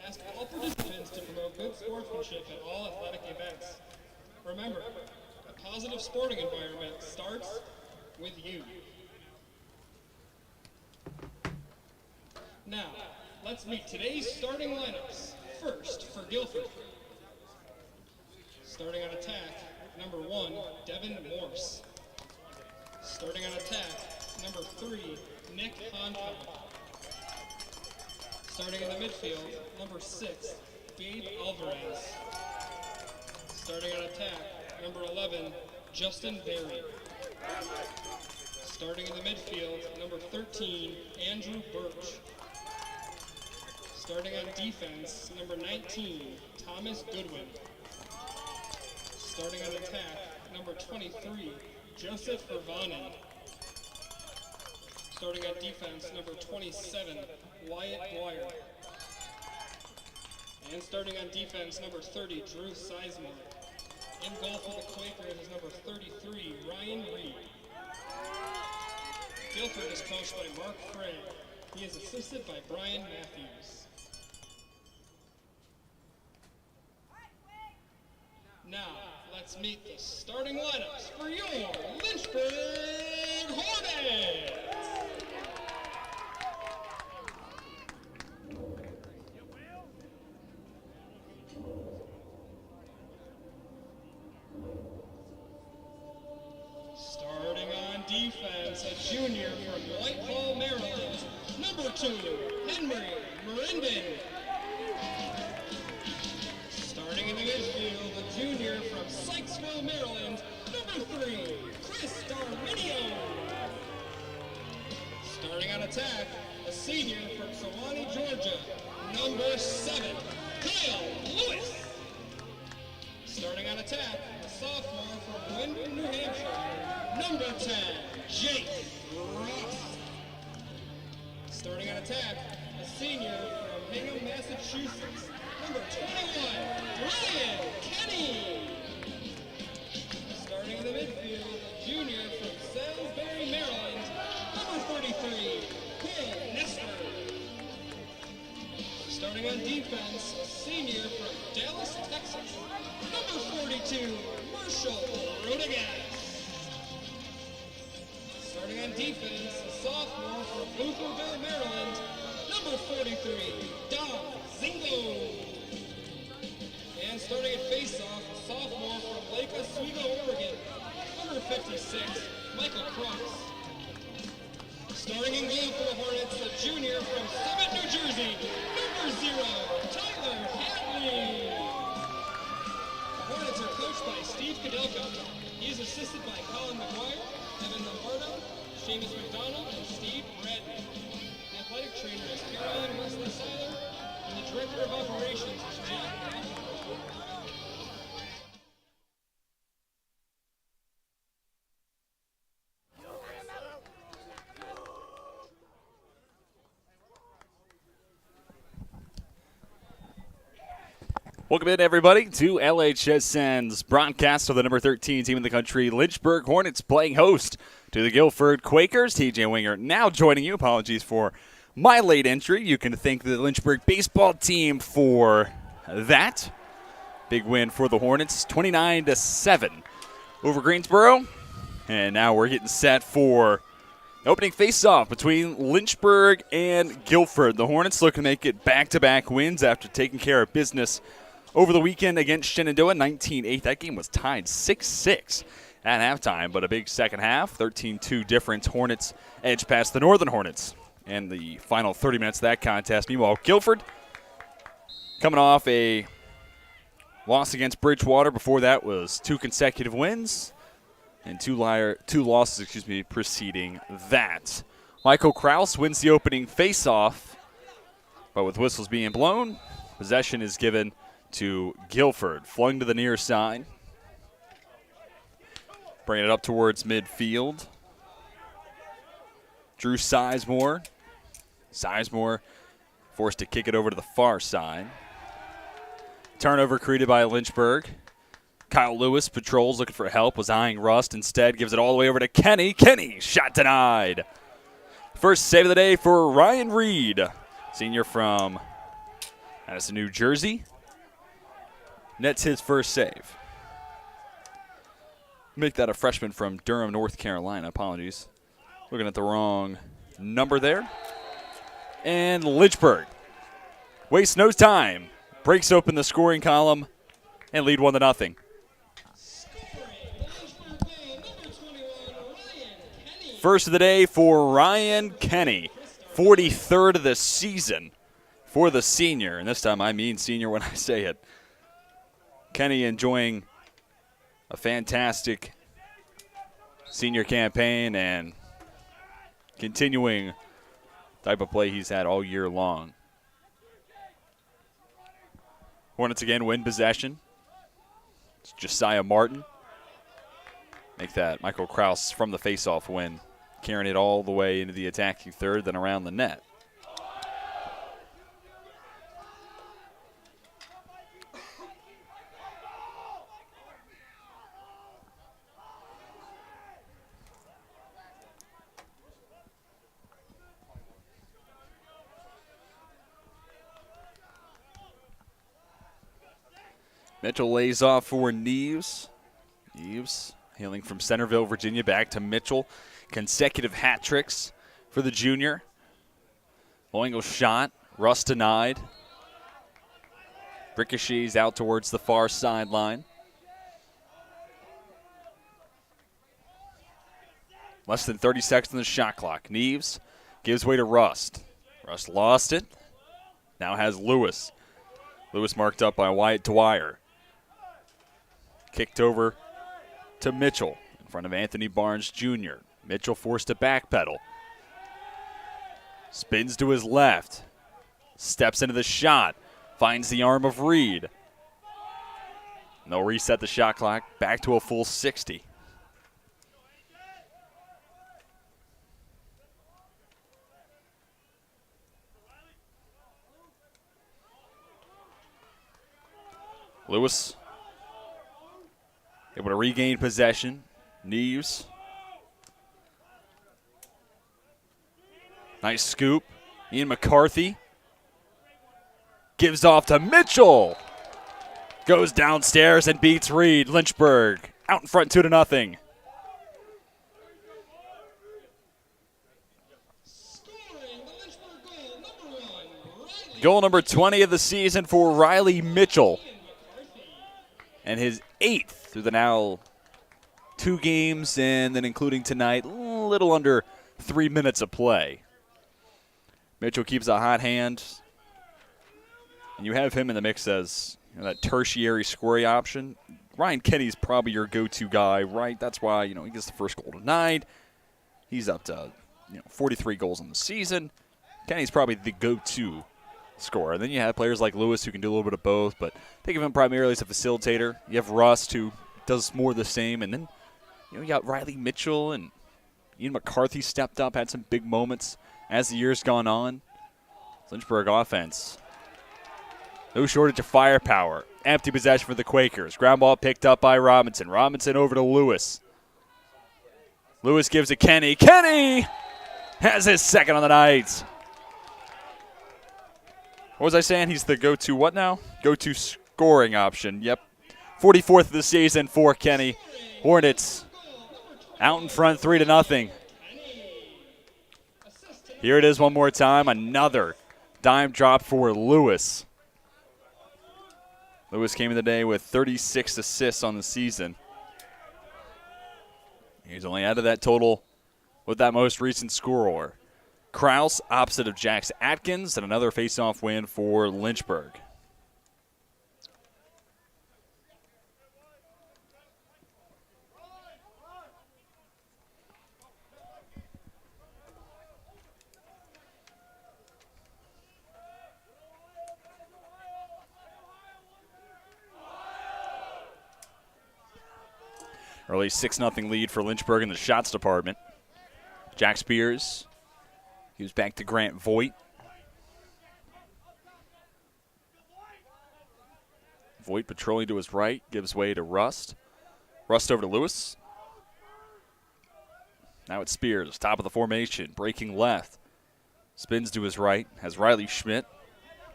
ask all participants to promote good sportsmanship at all athletic events. Remember, a positive sporting environment starts with you. Now, let's meet today's starting lineups. First, for Guilford. Starting on attack, number 1, Devin Morse. Starting on attack, number 3, Nick Honkow. Starting in the midfield, number 6, Gabe Alvarez. Starting on attack, number 11, Justin Berry. Starting in the midfield, number 13, Andrew Birch. Starting on defense, number 19, Thomas Goodwin. Starting on attack, number 23, Joseph Irvanen. Starting on defense, number 27, Wyatt Dwyer. And starting on defense, number 30, Drew Sizemore. In goal for the Quakers is number 33, Ryan Reed. Guilford is coached by Mark Frey. He is assisted by Brian Matthews. Now, let's meet the starting lineups for your Lynchburg Hornets! Starting on defense, a junior from Whitehall, Maryland, number 2, Henry Merindin. Starting in the midfield, a junior from Sykesville, Maryland, number 3, Chris Darminio. Starting on attack, a senior from Sewanee, Georgia, number 7, Kyle Lewis. Starting on attack, a sophomore from Windham, New Hampshire, number 10, Jake Ross. Starting on attack, a senior from Hingham, Massachusetts, number 21, Ryan Kenny. Starting in the midfield, a junior from Salisbury, Maryland, number 33, Bill Nestor. Starting on defense, a senior from Dallas, Texas, number 42, Marshall Rodriguez. Starting on defense, a sophomore from Lutherville, Maryland, number 43, Don Zingo. And starting at face-off, a sophomore from Lake Oswego, Oregon, number 56, Michael Cross. Starting in goal for the Hornets, a junior from Summit, New Jersey, number 0, Tyler Hadley. The Hornets are coached by Steve Kadelka. He is assisted by Colin McGuire, Evan Lombardo, Seamus McDonald, and Steve Bradley. The athletic trainer is Caroline Wesley Seiler, and the director of operations is Jack Allen. Welcome in, everybody, to LHSN's broadcast of the number 13 team in the country, Lynchburg Hornets, playing host to the Guilford Quakers. TJ Winger now joining you. Apologies for my late entry. You can thank the Lynchburg baseball team for that. Big win for the Hornets, 29-7 over Greensboro. And now we're getting set for opening face-off between Lynchburg and Guilford. The Hornets looking to make it back-to-back wins after taking care of business over the weekend against Shenandoah, 19-8. That game was tied 6-6 at halftime, but a big second half, 13-2 difference. Hornets edge past the Northern Hornets in the final 30 minutes of that contest. Meanwhile, Guilford coming off a loss against Bridgewater. Before that was 2 consecutive wins and two losses preceding that. Michael Kraus wins the opening face-off, but with whistles being blown, possession is given to Guilford. Flung to the near side. Bringing it up towards midfield. Drew Sizemore. Sizemore forced to kick it over to the far side. Turnover created by Lynchburg. Kyle Lewis patrols, looking for help, was eyeing Rust. Instead, gives it all the way over to Kenny. Kenny, shot denied. First save of the day for Ryan Reed, senior from Madison, New Jersey. Nets his first save. Make that a freshman from Durham, North Carolina. Apologies. Looking at the wrong number there. And Lynchburg wastes no time. Breaks open the scoring column and lead 1-0. First of the day for Ryan Kenny. 43rd of the season for the senior. And this time I mean senior when I say it. Kenny enjoying a fantastic senior campaign and continuing type of play he's had all year long. Hornets again win possession. It's Josiah Martin. Make that Michael Kraus from the faceoff win, carrying it all the way into the attacking third, then around the net. Mitchell lays off for Neves. Neves hailing from Centerville, Virginia, back to Mitchell. Consecutive hat tricks for the junior. Low angle shot. Russ denied. Ricochets out towards the far sideline. Less than 30 seconds on the shot clock. Neves gives way to Rust. Rust lost it. Now has Lewis. Lewis marked up by Wyatt Dwyer. Kicked over to Mitchell in front of Anthony Barnes Jr. Mitchell forced to backpedal. Spins to his left. Steps into the shot. Finds the arm of Reed. And they'll reset the shot clock back to a full 60. Lewis able to regain possession. Neves. Nice scoop. Ian McCarthy gives off to Mitchell. Goes downstairs and beats Reed. Lynchburg out in front 2-0. Goal number 20 of the season for Riley Mitchell. And his 8th through the now 2 games, and then including tonight, a little under 3 minutes of play. Mitchell keeps a hot hand, and you have him in the mix as that tertiary scoring option. Ryan Kenny's probably your go-to guy, right? That's why he gets the first goal tonight. He's up to 43 goals in the season. Kenny's probably the go-to scorer. And then you have players like Lewis who can do a little bit of both, but think of him primarily as a facilitator. You have Rust who does more of the same, and then you got Riley Mitchell, and Ian McCarthy stepped up, had some big moments as the year's gone on. Lynchburg offense, no shortage of firepower. Empty possession for the Quakers. Ground ball picked up by Robinson. Robinson over to Lewis. Lewis gives to Kenny. Kenny has his second on the night. What was I saying? He's the go-to what now? Go-to scoring option. Yep. 44th of the season for Kenny. Hornets out in front 3-0. Here it is one more time. Another dime drop for Lewis. Lewis came in the day with 36 assists on the season. He's only added that total with that most recent scorer. Kraus opposite of Jax Atkins, and another faceoff win for Lynchburg. Early 6-0 lead for Lynchburg in the shots department. Jack Spears. He was back to Grant Voigt. Voigt patrolling to his right, gives way to Rust. Rust over to Lewis. Now it's Spears, top of the formation, breaking left. Spins to his right, has Riley Schmidt.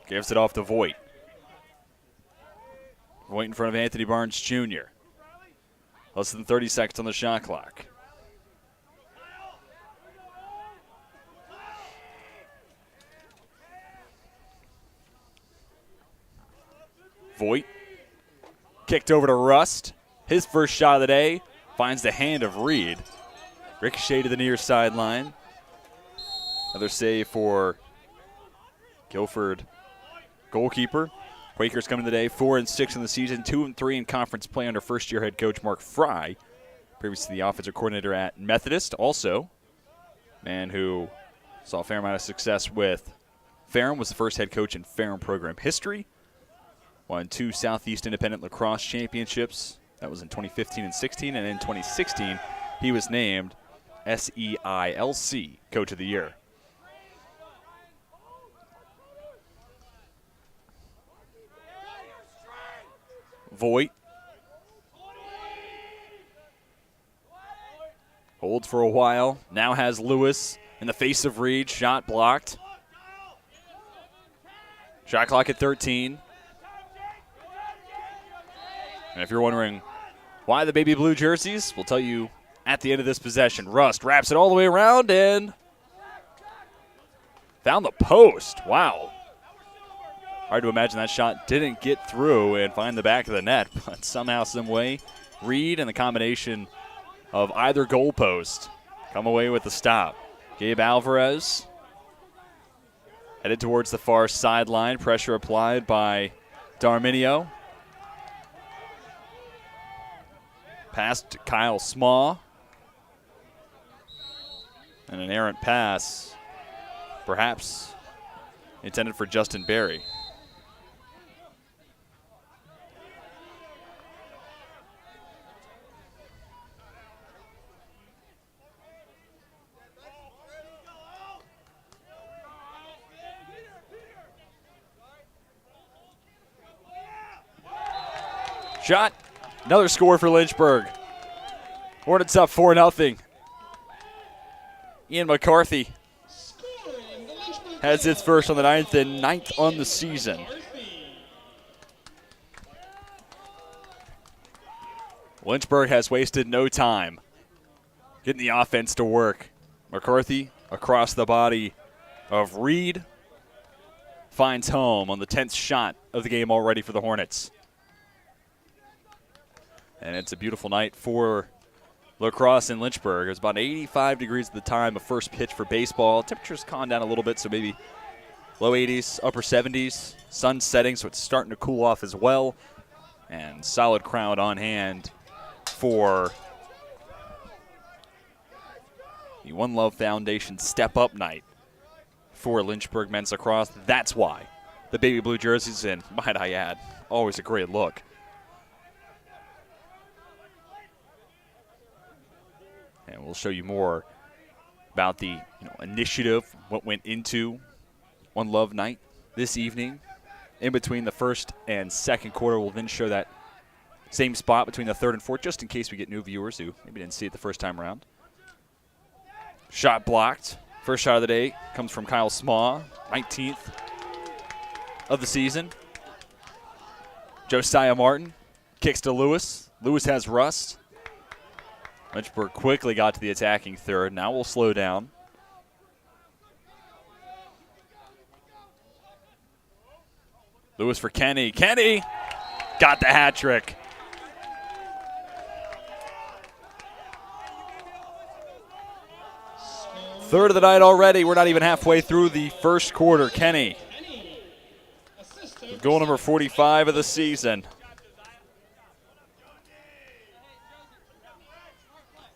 Gives it off to Voigt. Voigt in front of Anthony Barnes Jr. Less than 30 seconds on the shot clock. Voigt kicked over to Rust. His first shot of the day finds the hand of Reed. Ricochet to the near sideline. Another save for Guilford goalkeeper. Quakers coming today 4-6 in the season, 2-3 in conference play under first-year head coach Mark Fry, previously the offensive coordinator at Methodist. Also, man who saw a fair amount of success with Ferrum, was the first head coach in Ferrum program history. Won 2 Southeast Independent Lacrosse championships. That was in 2015 and 16, and in 2016, he was named SEILC Coach of the Year. Voigt holds for a while. Now has Lewis in the face of Reed. Shot blocked. Shot clock at 13. And if you're wondering why the baby blue jerseys, we'll tell you at the end of this possession. Rust wraps it all the way around and found the post. Wow. Hard to imagine that shot didn't get through and find the back of the net, but somehow, some way, Reed and the combination of either goalpost come away with the stop. Gabe Alvarez headed towards the far sideline. Pressure applied by Darminio. Pass to Kyle Smaw. And an errant pass, perhaps intended for Justin Berry. Shot. Another score for Lynchburg. Hornets up 4-0. Ian McCarthy has its first on the ninth and ninth on the season. Lynchburg has wasted no time getting the offense to work. McCarthy across the body of Reed finds home on the 10th shot of the game already for the Hornets. And it's a beautiful night for Lacrosse in Lynchburg. It was about 85 degrees at the time of first pitch for baseball. Temperature's calmed down a little bit, so maybe low 80s, upper 70s. Sun setting, so it's starting to cool off as well. And solid crowd on hand for the One Love Foundation Step Up Night for Lynchburg men's lacrosse. That's why the baby blue jerseys, and might I add, always a great look. And we'll show you more about the initiative, what went into One Love Night this evening. In between the first and second quarter, we'll then show that same spot between the third and fourth, just in case we get new viewers who maybe didn't see it the first time around. Shot blocked. First shot of the day comes from Kyle Smaw, 19th of the season. Josiah Martin kicks to Lewis. Lewis has Rust. Lynchburg quickly got to the attacking third. Now we'll slow down. Lewis for Kenny. Kenny got the hat trick. Third of the night already. We're not even halfway through the first quarter. Kenny, goal number 45 of the season.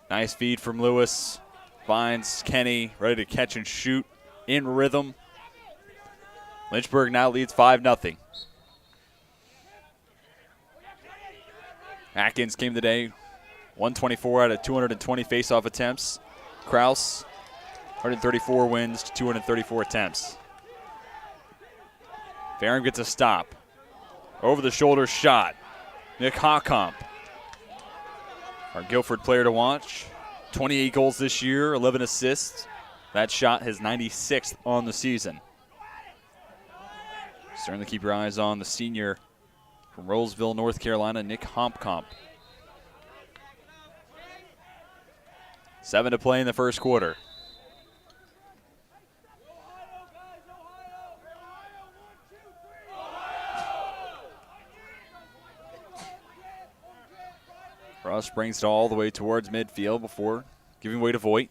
Nice feed from Lewis. Finds Kenny, ready to catch and shoot in rhythm. Lynchburg now leads 5-0. Atkins came today, 124 out of 220 face-off attempts. Kraus, 134 wins to 234 attempts. Ferrum gets a stop. Over the shoulder shot. Nick Hockamp, our Guilford player to watch. 28 goals this year, 11 assists. That shot his 96th on the season. Certainly keep your eyes on the senior From Roseville, North Carolina, Nick Hompcomp. 7 to play in the first quarter. Russ brings it all the way towards midfield before giving way to Voigt.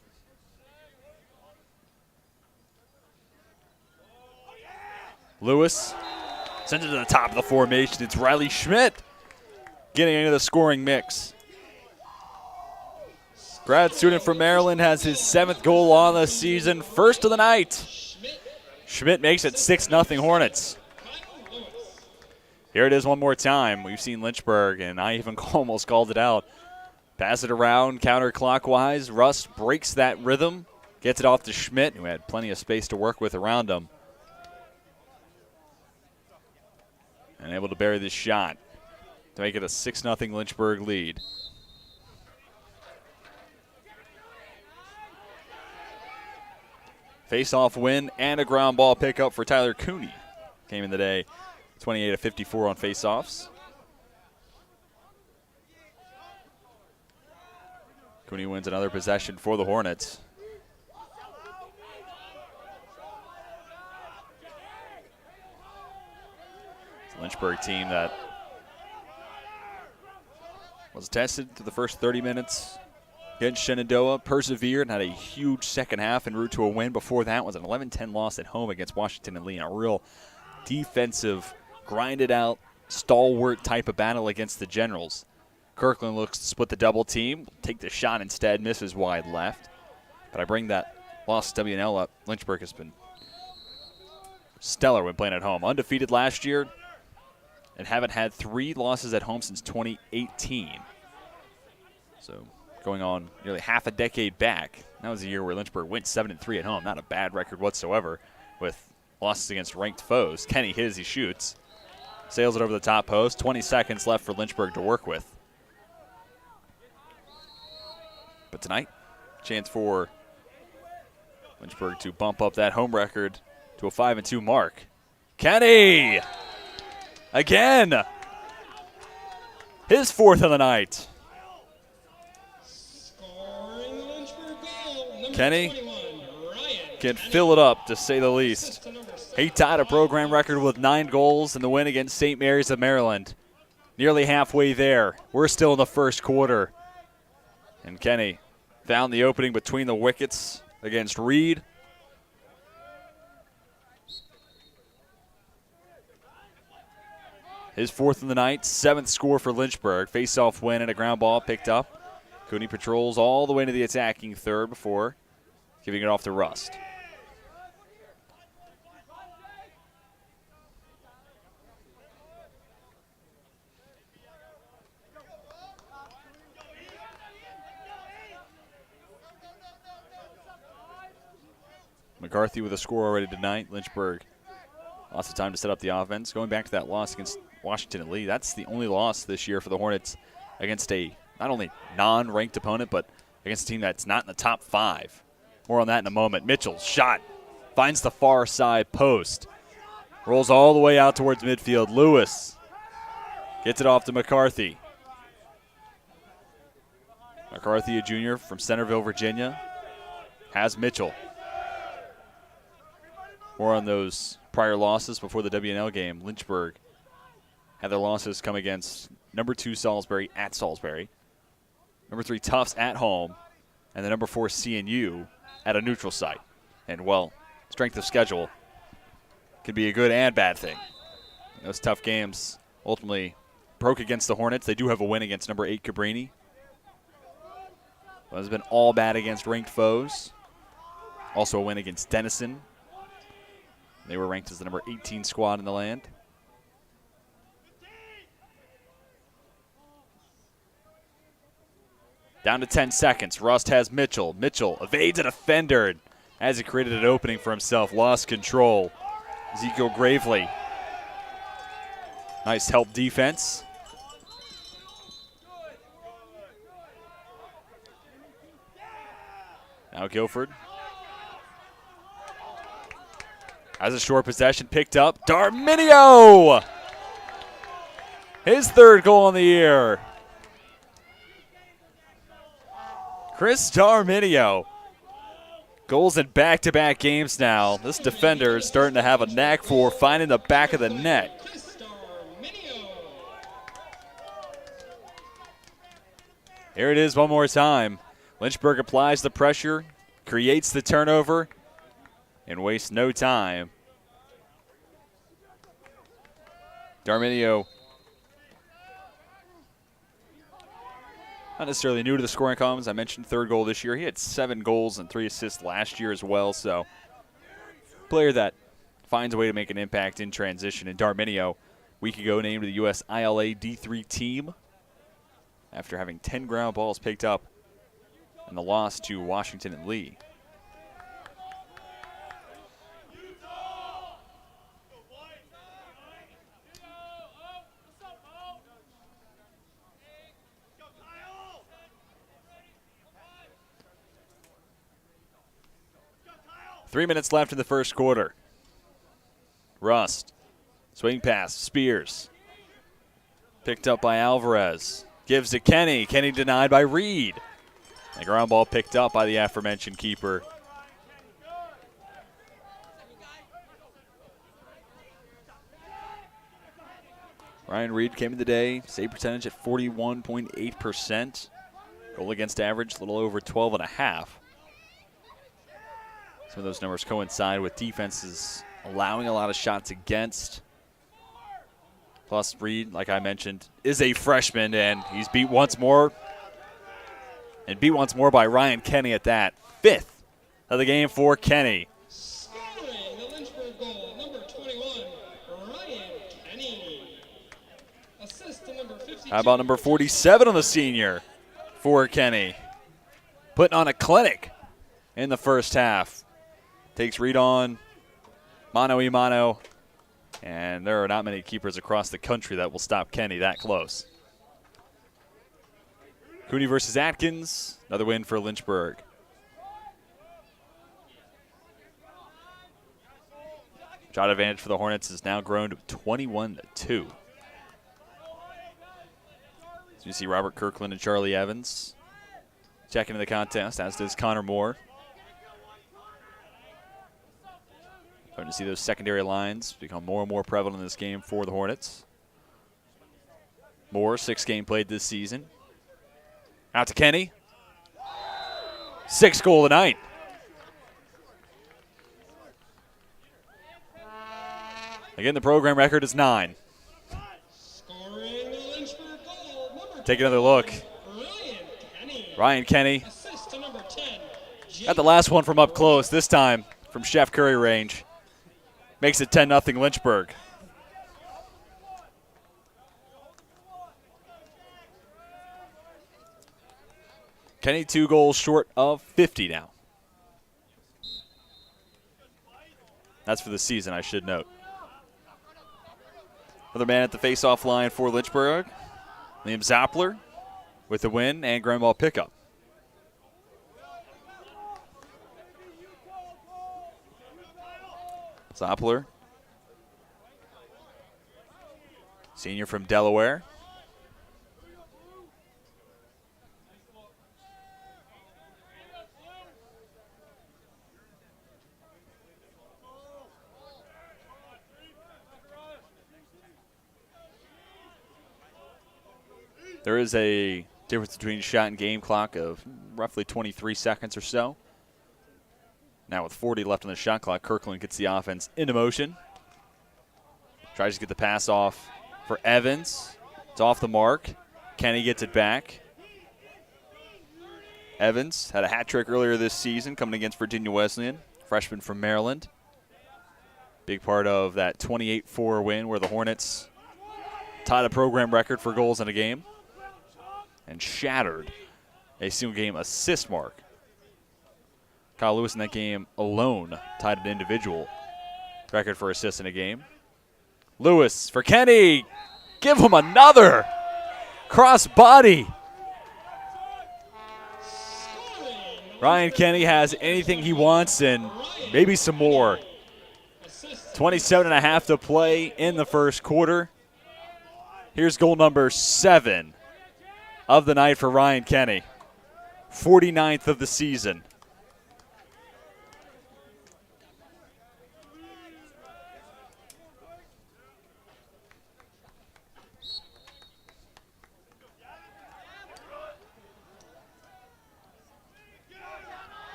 Lewis sends it to the top of the formation. It's Riley Schmidt getting into the scoring mix. Grad student from Maryland has his 7th goal on the season, first of the night. Schmidt makes it 6-0 Hornets. Here it is one more time. We've seen Lynchburg, and I even almost called it out. Pass it around counterclockwise. Russ breaks that rhythm, gets it off to Schmidt, who had plenty of space to work with around him. And able to bury this shot to make it a 6-0 Lynchburg lead. Face-off win and a ground ball pickup for Tyler Cooney. Came in the day 28-54 on face-offs. Cooney wins another possession for the Hornets. It's a Lynchburg team that was tested through the first 30 minutes against Shenandoah, persevered and had a huge second half en route to a win. Before that was an 11-10 loss at home against Washington and Lee in a real defensive, grinded out, stalwart type of battle against the Generals. Kirkland looks to split the double team, take the shot instead, misses wide left. But I bring that loss to W&L up. Lynchburg has been stellar when playing at home. Undefeated last year and haven't had 3 losses at home since 2018. So going on nearly half a decade back. That was a year where Lynchburg went 7-3 at home. Not a bad record whatsoever with losses against ranked foes. Kenny hit as he shoots. Sails it over the top post. 20 seconds left for Lynchburg to work with. But tonight, chance for Lynchburg to bump up that home record to a 5-2 mark. Kenny! Again! His 4th of the night. Kenny can fill it up, to say the least. He tied a program record with 9 goals in the win against St. Mary's of Maryland. Nearly halfway there. We're still in the first quarter. And Kenny found the opening between the wickets against Reed. His 4th of the night, 7th score for Lynchburg. Face-off win and a ground ball picked up. Cooney patrols all the way to the attacking third before giving it off to Rust. McCarthy with a score already tonight. Lynchburg lots of time to set up the offense. Going back to that loss against Washington and Lee, that's the only loss this year for the Hornets against a not only non-ranked opponent, but against a team that's not in the top 5. More on that in a moment. Mitchell's shot finds the far side post. Rolls all the way out towards midfield. Lewis gets it off to McCarthy. McCarthy, a junior from Centerville, Virginia, has Mitchell. More on those prior losses before the W&L game. Lynchburg had their losses come against number 2 Salisbury at Salisbury, number 3 Tufts at home, and the number 4 CNU at a neutral site. And, well, strength of schedule can be a good and bad thing. Those tough games ultimately broke against the Hornets. They do have a win against number 8 Cabrini. But it's been all bad against ranked foes. Also a win against Denison. They were ranked as the number 18 squad in the land. Down to 10 seconds. Rust has Mitchell. Mitchell evades a defender as he created an opening for himself. Lost control. Ezekiel Gravely. Nice help defense. Now Guilford has a short possession picked up. Darminio His third goal on the year. Chris Darminio. Goals in back-to-back games now. This defender is starting to have a knack for finding the back of the net. Here it is one more time. Lynchburg applies the pressure, creates the turnover, and wastes no time. Darminio, not necessarily new to the scoring columns. I mentioned third goal this year. He had 7 goals and 3 assists last year as well. So, player that finds a way to make an impact in transition. And Darminio, a week ago, named to the U.S. ILA D3 team after having 10 ground balls picked up in the loss to Washington and Lee. Three minutes left in the first quarter. Rust. Swing pass. Spears. Picked up by Alvarez. Gives to Kenny. Kenny denied by Reed. The ground ball picked up by the aforementioned keeper. Ryan Reed came in the day. Save percentage at 41.8%. Goal against average, a little over 12.5. Some of those numbers coincide with defenses allowing a lot of shots against. Plus, Reed, like I mentioned, is a freshman, and he's beat once more. And beat once more by Ryan Kenny at that. 5th of the game for Kenny. Scoring the Lynchburg goal, number 21, Ryan Kenny. Assist to number 52. How about number 47 on the senior for Kenny? Putting on a clinic in the first half. Takes Reed on, mano-a-mano, and there are not many keepers across the country that will stop Kenny that close. Cooney versus Atkins, another win for Lynchburg. Shot advantage for the Hornets has now grown to 21-2. So you see Robert Kirkland and Charlie Evans check into the contest, as does Connor Moore. Starting to see those secondary lines become more and more prevalent in this game for the Hornets. Moore, 6 games played this season. Out to Kenny. 6th goal of the night. Again, the program record is 9. Scoring the Lynchburg goal, number Take another look. Ryan Kenny. Assist to number 10. Got the last one from up close, this time from Chef Curry range. Makes it 10-0 Lynchburg. Kenny 2 goals short of 50 now. That's for the season, I should note. Another man at the face-off line for Lynchburg. Liam Zappler with the win and ground ball pickup. Zappler, senior from Delaware. There is a difference between shot and game clock of roughly 23 seconds or so. Now with 40 left on the shot clock, Kirkland gets the offense into motion. Tries to get the pass off for Evans. It's off the mark. Kenny gets it back. Evans had a hat trick earlier this season coming against Virginia Wesleyan, freshman from Maryland. Big part of that 28-4 win where the Hornets tied a program record for goals in a game and shattered a single-game assist mark. Kyle Lewis in that game alone tied an individual record for assists in a game. Lewis for Kenny. Give him another. Cross body. Ryan Kenny has anything he wants and maybe some more. 27.5 to play in the first quarter. Here's goal number 7 of the night for Ryan Kenny. 49th of the season.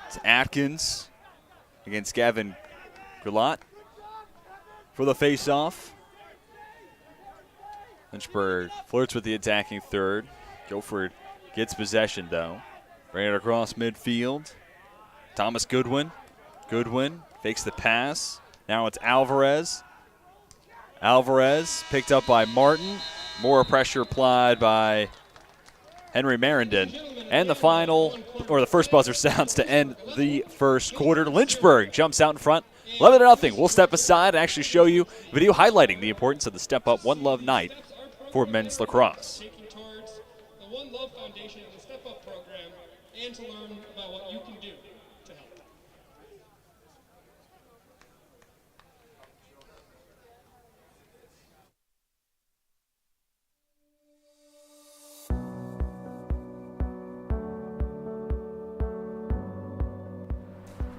It's Atkins against Gavin Grillat for the face-off. Lynchburg flirts with the attacking third. Guilford gets possession, though. Bring it across midfield. Thomas Goodwin. Goodwin fakes the pass. Now it's Alvarez. Alvarez picked up by Martin. More pressure applied by Henry Merendon. And the final, or the first buzzer sounds to end the first quarter. Lynchburg jumps out in front, 11-0. We'll step aside and actually show you a video highlighting the importance of the Step Up One Love Night for men's lacrosse. Taking towards the One Love Foundation and the Step Up program, and to learn about what you can do to help.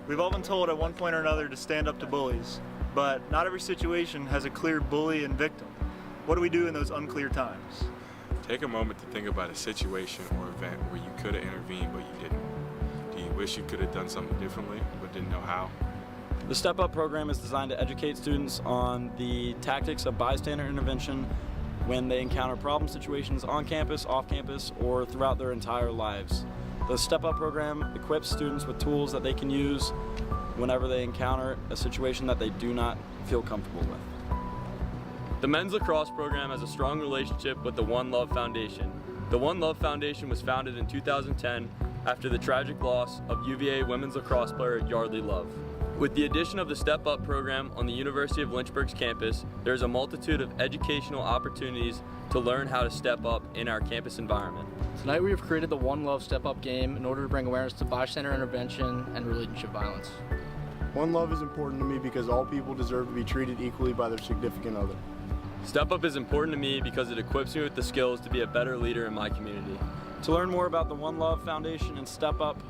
We've all been told at one point or another to stand up to bullies, but not every situation has a clear bully and victim. What do we do in those unclear times? Take a moment to think about a situation or event where you could have intervened but you didn't. Do you wish you could have done something differently but didn't know how? The Step Up program is designed to educate students on the tactics of bystander intervention when they encounter problem situations on campus, off campus, or throughout their entire lives. The Step Up program equips students with tools that they can use whenever they encounter a situation that they do not feel comfortable with. The men's lacrosse program has a strong relationship with the One Love Foundation. The One Love Foundation was founded in 2010 after the tragic loss of UVA women's lacrosse player Yardley Love. With the addition of the Step Up program on the University of Lynchburg's campus, there is a multitude of educational opportunities to learn how to step up in our campus environment. Tonight we have created the One Love Step Up game in order to bring awareness to bystander intervention and relationship violence. One Love is important to me because all people deserve to be treated equally by their significant other. Step Up is important to me because it equips me with the skills to be a better leader in my community. To learn more about the One Love Foundation and Step Up,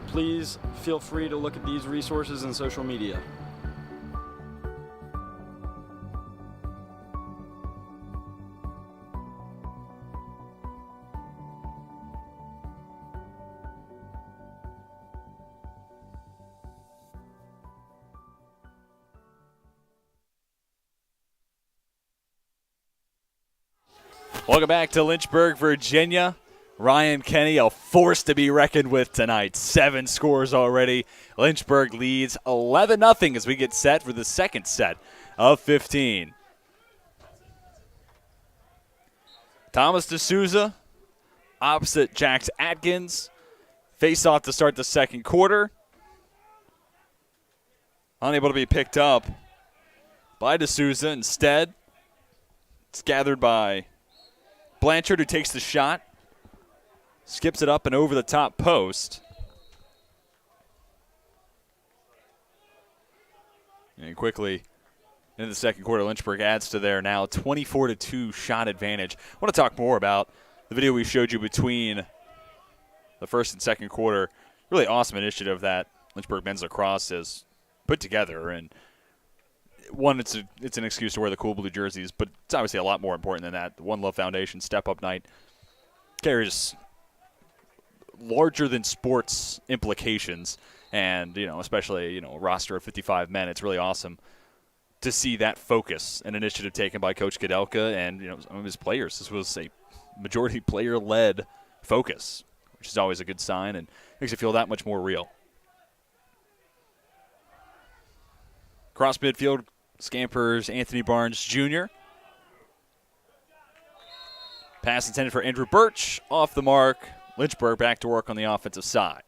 please feel free to look at these resources and social media. Welcome back to Lynchburg, Virginia. Ryan Kenny, a force to be reckoned with tonight. 7 scores already. Lynchburg leads 11-0 as we get set for the second set of 15. Thomas D'Souza opposite Jax Atkins. Face off to start the second quarter. Unable to be picked up by D'Souza. Instead, it's gathered by Blanchard, who takes the shot. Skips it up and over the top post. And quickly into the second quarter, Lynchburg adds to their now 24-2 shot advantage. I want to talk more about the video we showed you between the first and second quarter. Really awesome initiative that Lynchburg men's lacrosse has put together. And one, it's an excuse to wear the cool blue jerseys, but it's obviously a lot more important than that. The One Love Foundation Step-Up Night carries larger than sports implications, and especially a roster of 55 men. It's really awesome to see that focus and initiative taken by Coach Kudelka and some of his players. This was a majority player-led focus, which is always a good sign and makes it feel that much more real. Cross midfield scampers Anthony Barnes Jr. Pass intended for Andrew Birch, off the mark. Lynchburg back to work on the offensive side.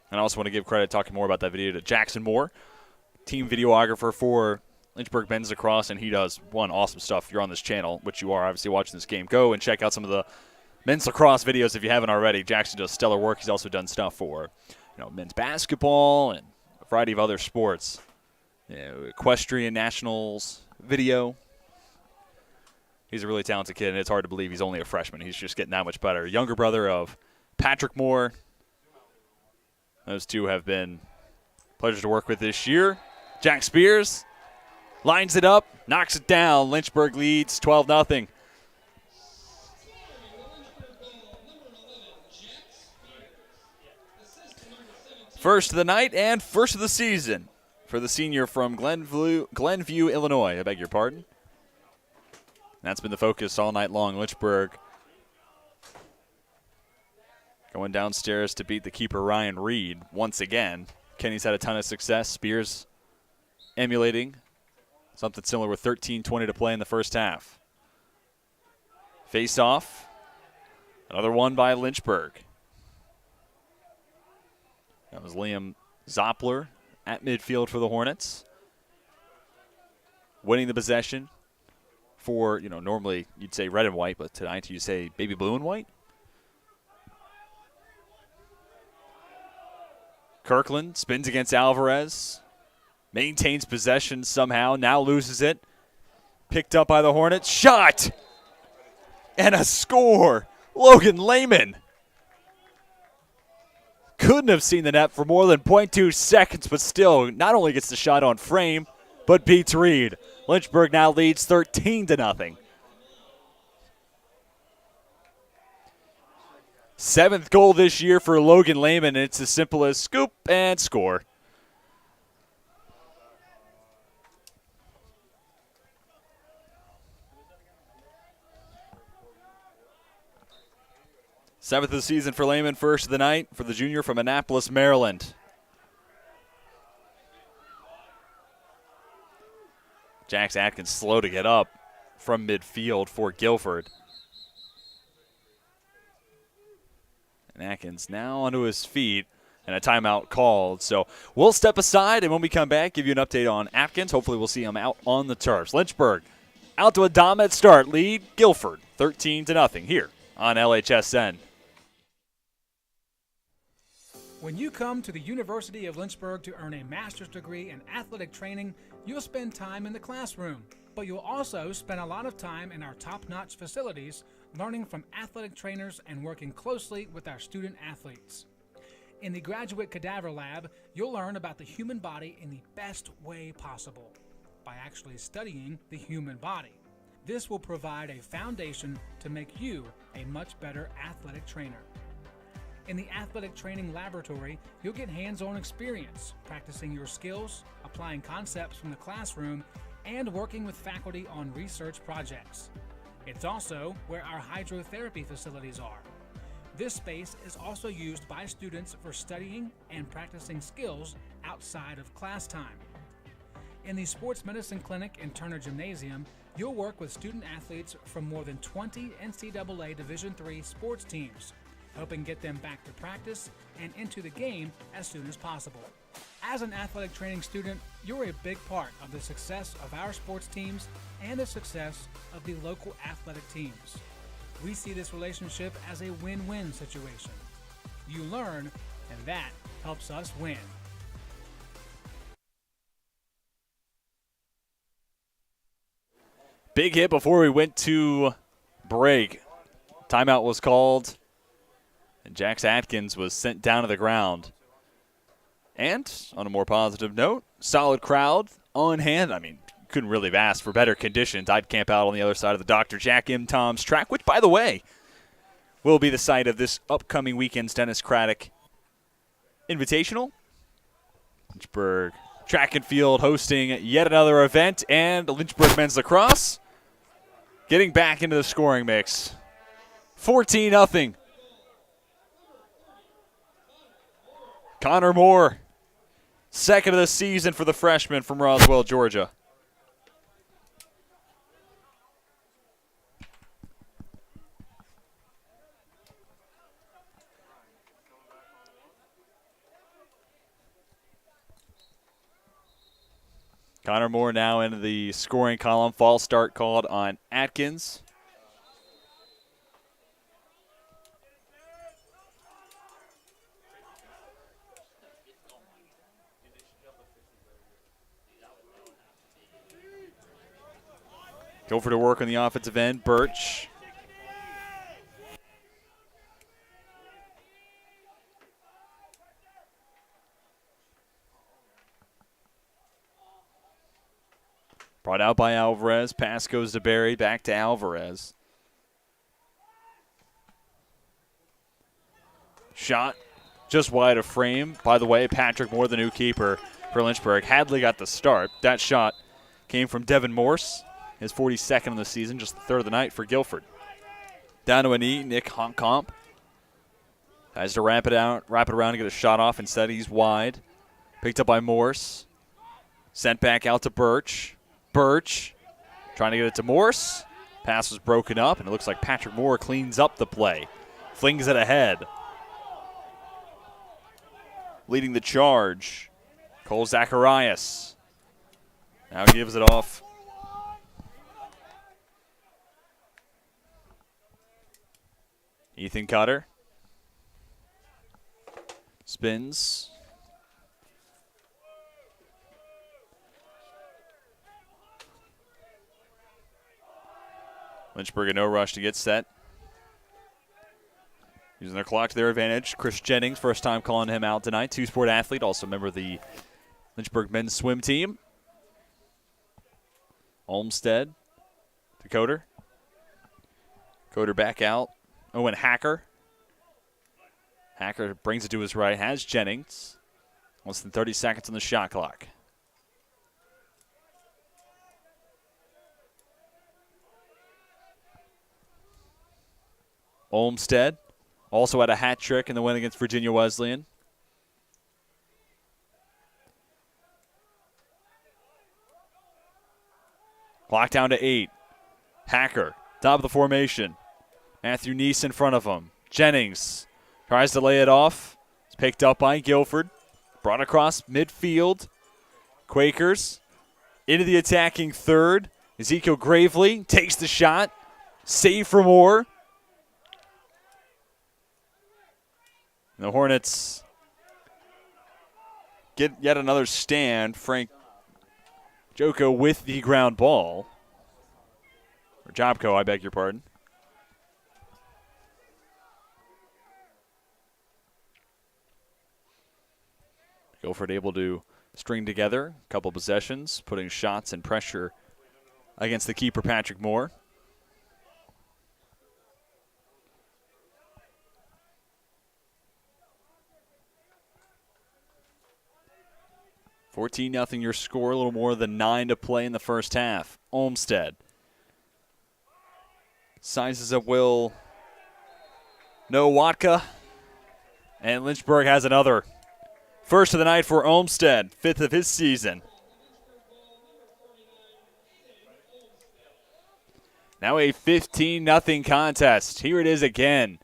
And I also want to give credit, talking more about that video, to Jackson Moore, team videographer for Lynchburg men's lacrosse, and he does awesome stuff. If you're on this channel, which you are obviously watching this game, go and check out some of the men's lacrosse videos if you haven't already. Jackson does stellar work. He's also done stuff for men's basketball and a variety of other sports. Equestrian Nationals video. He's a really talented kid, and it's hard to believe he's only a freshman. He's just getting that much better. Younger brother of Patrick Moore. Those two have been pleasures to work with this year. Jack Spears lines it up, knocks it down. Lynchburg leads 12-0. First of the night and first of the season for the senior from Glenview, Illinois. I beg your pardon. That's been the focus all night long. Lynchburg going downstairs to beat the keeper Ryan Reed once again. Kenny's had a ton of success. Spears emulating something similar with 13:20 to play in the first half. Face off. Another one by Lynchburg. That was Liam Zoppler at midfield for the Hornets. Winning the possession for, normally you'd say red and white, but tonight you say baby blue and white. Kirkland spins against Alvarez. Maintains possession somehow. Now loses it. Picked up by the Hornets. Shot! And a score. Logan Lehman. Couldn't have seen the net for more than 0.2 seconds, but still not only gets the shot on frame, but beats Reed. Lynchburg now leads 13-0. Seventh goal this year for Logan Lehman, and it's as simple as scoop and score. Seventh of the season for Lehman, first of the night for the junior from Annapolis, Maryland. Jax Atkins slow to get up from midfield for Guilford. And Atkins now onto his feet and a timeout called. So we'll step aside, and when we come back, give you an update on Atkins. Hopefully we'll see him out on the turfs. Lynchburg out to a dominant start. Lead Guilford 13-0 here on LHSN. When you come to the University of Lynchburg to earn a master's degree in athletic training, you'll spend time in the classroom, but you'll also spend a lot of time in our top-notch facilities, learning from athletic trainers and working closely with our student athletes. In the Graduate Cadaver Lab, you'll learn about the human body in the best way possible, by actually studying the human body. This will provide a foundation to make you a much better athletic trainer. In the athletic training laboratory, you'll get hands-on experience, practicing your skills, applying concepts from the classroom, and working with faculty on research projects. It's also where our hydrotherapy facilities are. This space is also used by students for studying and practicing skills outside of class time. In the Sports Medicine Clinic and Turner Gymnasium, you'll work with student athletes from more than 20 NCAA Division III sports teams, helping get them back to practice and into the game as soon as possible. As an athletic training student, you're a big part of the success of our sports teams and the success of the local athletic teams. We see this relationship as a win-win situation. You learn, and that helps us win. Big hit before we went to break. Timeout was called, and Jax Atkins was sent down to the ground. And on a more positive note, solid crowd on hand. I mean, couldn't really have asked for better conditions. I'd camp out on the other side of the Dr. Jack M. Tom's track, which, by the way, will be the site of this upcoming weekend's Dennis Craddock Invitational. Lynchburg Track and Field hosting yet another event, and Lynchburg men's lacrosse getting back into the scoring mix. 14-0. Connor Moore, second of the season for the freshman from Roswell, Georgia. Connor Moore now into the scoring column. False start called on Atkins. Guilford to work on the offensive end. Birch. Brought out by Alvarez. Pass goes to Barry. Back to Alvarez. Shot just wide of frame. By the way, Patrick Moore, the new keeper for Lynchburg. Hadley got the start. That shot came from Devin Morse, his 42nd of the season, just the third of the night for Guilford. Down to a knee, Nick Honkamp. Tries to wrap it around and get a shot off. Instead, he's wide. Picked up by Morse. Sent back out to Birch. Birch trying to get it to Morse. Pass was broken up, and it looks like Patrick Moore cleans up the play. Flings it ahead. Leading the charge, Cole Zacharias. Now gives it off. Ethan Cutter. Spins. Lynchburg in no rush to get set. Using their clock to their advantage. Chris Jennings, first time calling him out tonight. Two-sport athlete, also a member of the Lynchburg men's swim team. Olmstead to Coder. Coder back out. Owen Hacker. Hacker brings it to his right. Has Jennings. Less than 30 seconds on the shot clock. Olmstead also had a hat trick in the win against Virginia Wesleyan. Clock down to 8. Hacker, top of the formation. Matthew Neese in front of him. Jennings tries to lay it off. It's picked up by Guilford. Brought across midfield. Quakers into the attacking third. Ezekiel Gravely takes the shot. Save for Moore. The Hornets get yet another stand. Frank Joko with the ground ball. Or Jobko, I beg your pardon. Guilford able to string together a couple possessions, putting shots and pressure against the keeper, Patrick Moore. $14-0 your score, a little more than 9 to play in the first half. Olmstead sizes up Will Nowatka, and Lynchburg has another. First of the night for Olmstead, 5th of his season. Now a 15-0 contest. Here it is again.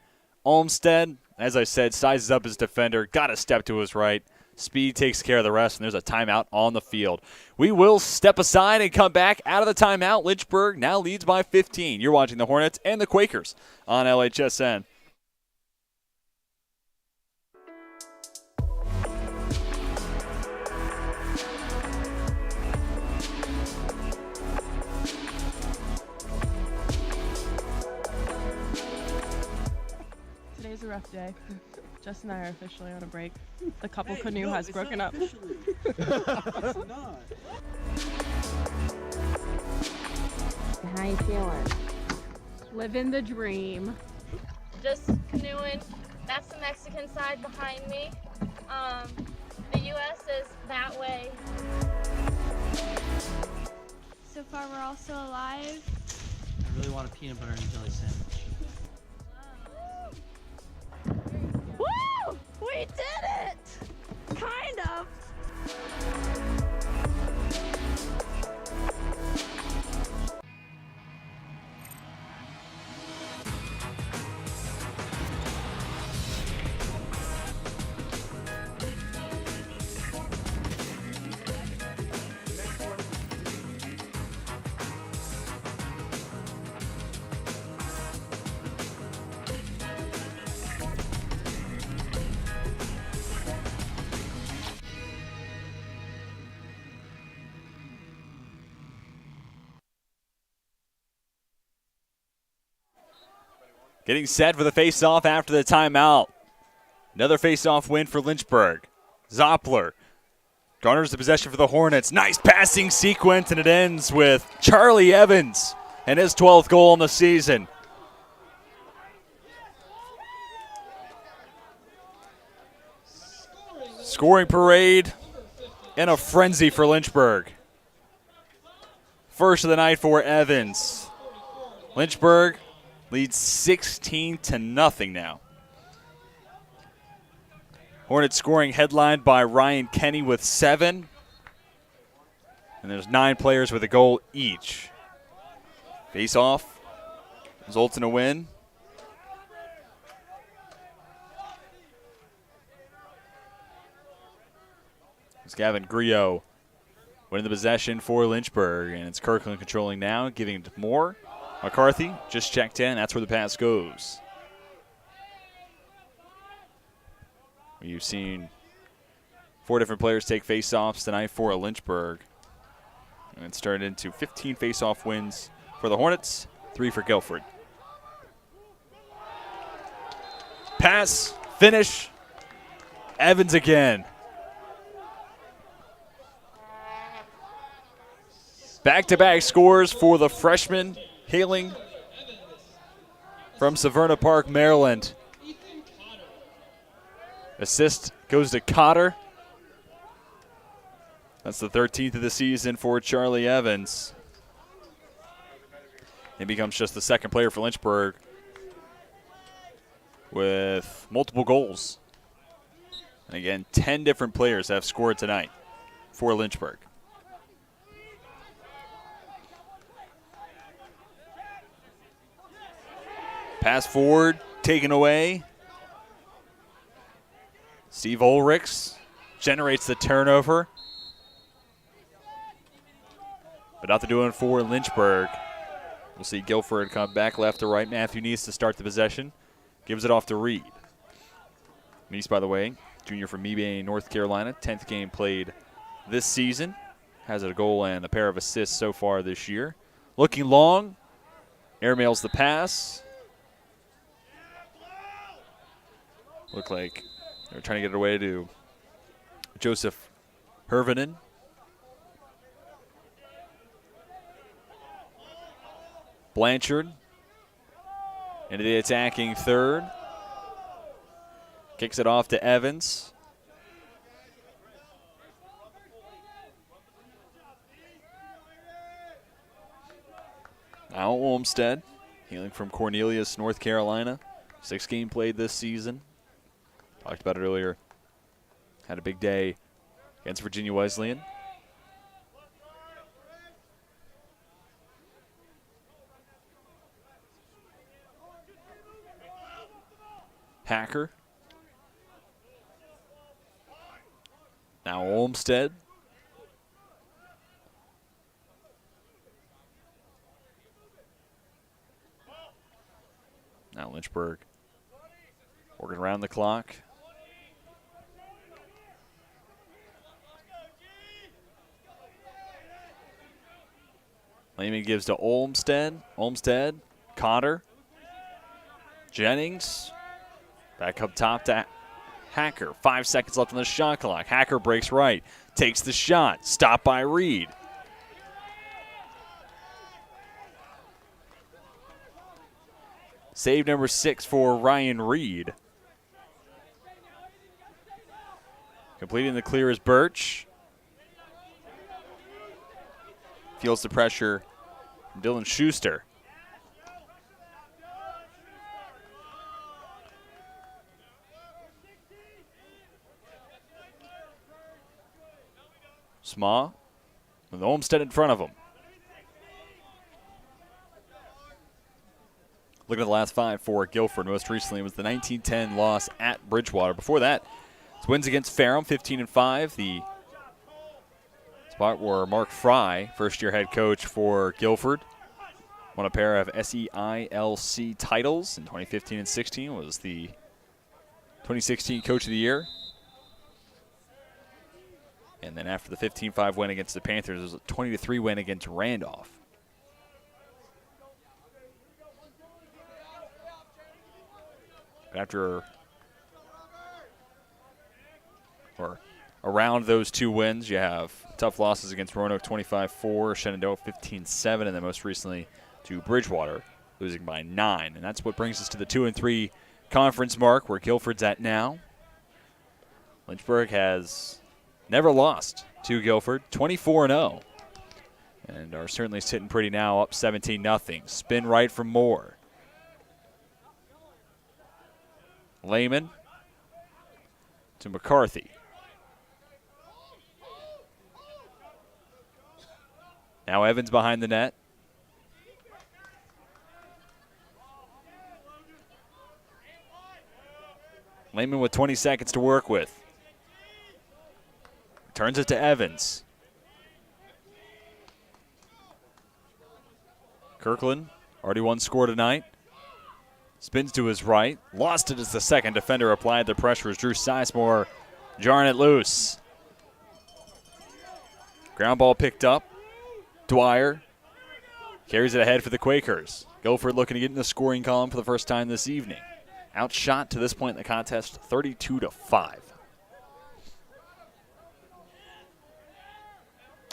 Olmstead, as I said, sizes up his defender, got a step to his right. Speed takes care of the rest, and there's a timeout on the field. We will step aside and come back out of the timeout. Lynchburg now leads by 15. You're watching the Hornets and the Quakers on LHSN. Today's a rough day. Jess and I are officially on a break. The couple canoe has broken up. It's not. How you feeling? Living the dream. Just canoeing. That's the Mexican side behind me. The U.S. is that way. So far, we're all still alive. I really want a peanut butter and jelly sandwich. Woo! We did it! Kind of. getting set for the face-off after the timeout. Another face-off win for Lynchburg. Zoppler garners the possession for the Hornets. Nice passing sequence, and it ends with Charlie Evans and his 12th goal in the season. Scoring parade in a frenzy for Lynchburg. First of the night for Evans. Lynchburg leads 16-0 now. Hornets scoring headlined by Ryan Kenny with 7. And there's 9 players with a goal each. Face off results in a win. It's Gavin Griot winning the possession for Lynchburg, and it's Kirkland controlling now, giving it to Moore. McCarthy just checked in. That's where the pass goes. You've seen 4 different players take face-offs tonight for Lynchburg. And it's turned into 15 face-off wins for the Hornets, 3 for Guilford. Pass, finish, Evans again. Back-to-back scores for the freshman hailing from Severna Park, Maryland. Assist goes to Cotter. That's the 13th of the season for Charlie Evans. He becomes just the second player for Lynchburg with multiple goals. And again, 10 different players have scored tonight for Lynchburg. Pass forward, taken away. Steve Ulrichs generates the turnover. But not the doing for Lynchburg. We'll see Guilford come back left to right. Matthew Neese to start the possession. Gives it off to Reed. Neese, by the way, junior from Mebane, North Carolina. 10th game played this season. Has a goal and a pair of assists so far this year. Looking long. Airmails the pass. Look like they're trying to get it away to Joseph Hervinen. Blanchard into the attacking third. Kicks it off to Evans. Now Olmstead, hailing from Cornelius, North Carolina. 6 game played this season. Talked about it earlier. Had a big day against Virginia Wesleyan. Hacker. Now Olmstead. Now Lynchburg working around the clock. Lehman gives to Olmstead. Olmstead, Cotter, Jennings. Back up top to Hacker. 5 seconds left on the shot clock. Hacker breaks right. Takes the shot. Stopped by Reed. Save number 6 for Ryan Reed. Completing the clear is Birch. Feels the pressure from Dylan Schuster. Sma with Olmstead in front of him. Looking at the last 5 for Guilford. Most recently was the 1910 loss at Bridgewater. Before that, it's wins against Ferrum, 15-5. The spot where Mark Fry, first-year head coach for Guilford, won a pair of SEILC titles in 2015 and 16. Was the 2016 Coach of the Year. And then after the 15-5 win against the Panthers, it was a 20-3 win against Randolph. after or around those 2 wins, you have tough losses against Roanoke 25-4, Shenandoah 15-7, and then most recently to Bridgewater, losing by 9. And that's what brings us to the 2-3 conference mark where Guilford's at now. Lynchburg has never lost to Guilford, 24-0. And are certainly sitting pretty now, up 17-0. Spin right from Moore. Lehman to McCarthy. Now Evans behind the net. Lehman with 20 seconds to work with. Turns it to Evans. Kirkland, already 1 score tonight. Spins to his right. Lost it as the second defender applied the pressure as Drew Sizemore jarring it loose. Ground ball picked up. Dwyer carries it ahead for the Quakers. Guilford looking to get in the scoring column for the first time this evening. Outshot to this point in the contest, 32-5.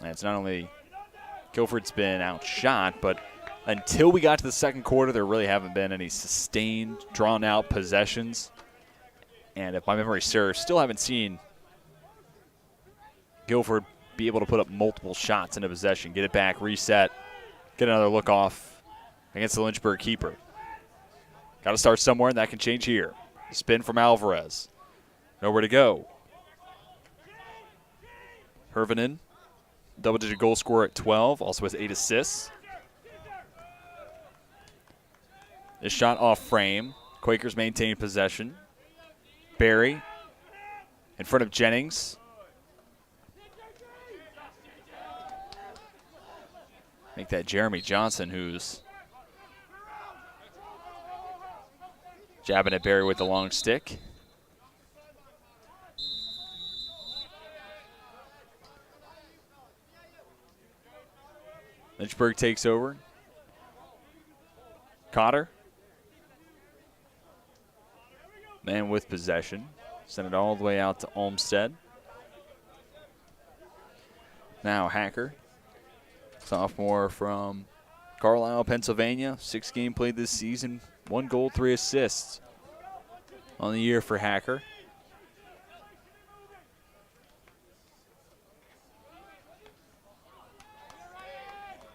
And it's not only Guilford's been outshot, but until we got to the second quarter, there really haven't been any sustained, drawn-out possessions. And if my memory serves, still haven't seen Guilford be able to put up multiple shots in a possession, get it back, reset, get another look off against the Lynchburg keeper. Got to start somewhere, and that can change here. Spin from Alvarez. Nowhere to go. Hervinen, double-digit goal scorer at 12, also has 8 assists. This shot off frame. Quakers maintain possession. Barry in front of Jennings. Make that Jeremy Johnson, who's jabbing at Barry with the long stick. Lynchburg takes over. Cotter. Man with possession. Send it all the way out to Olmsted. Now Hacker. Sophomore from Carlisle, Pennsylvania. 6 games played this season. 1 goal, 3 assists on the year for Hacker.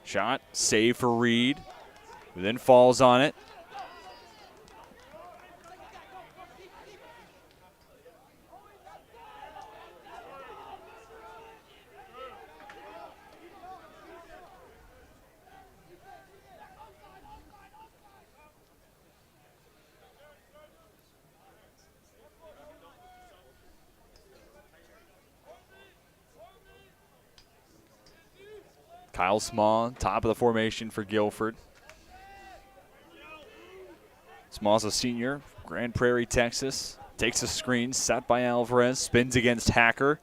Shot, save for Reed, who then falls on it. Kyle Small, top of the formation for Guilford. Small's a senior, Grand Prairie, Texas. Takes a screen, set by Alvarez, spins against Hacker.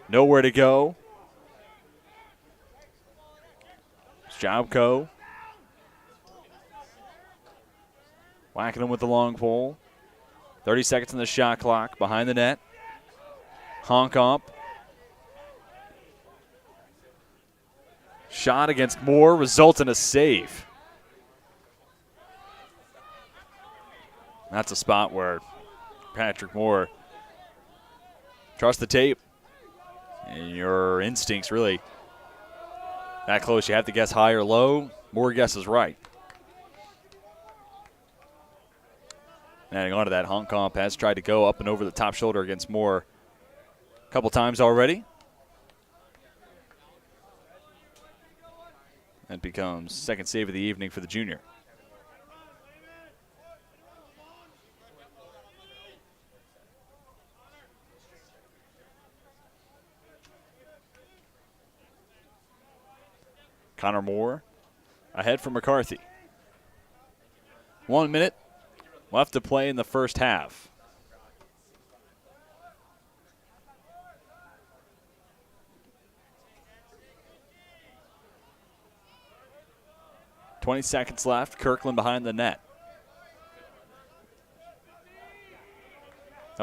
Nowhere to go. Jobco. Whacking him with the long pole. 30 seconds on the shot clock, behind the net. Honk up. Shot against Moore results in a save. That's a spot where Patrick Moore trusts the tape. And your instincts really that close. You have to guess high or low. Moore guesses right. Adding on to that, Hong Kong has tried to go up and over the top shoulder against Moore a couple times already. That becomes second save of the evening for the junior. Connor Moore ahead for McCarthy. 1 minute left to play in the first half. .20 seconds left. Kirkland behind the net.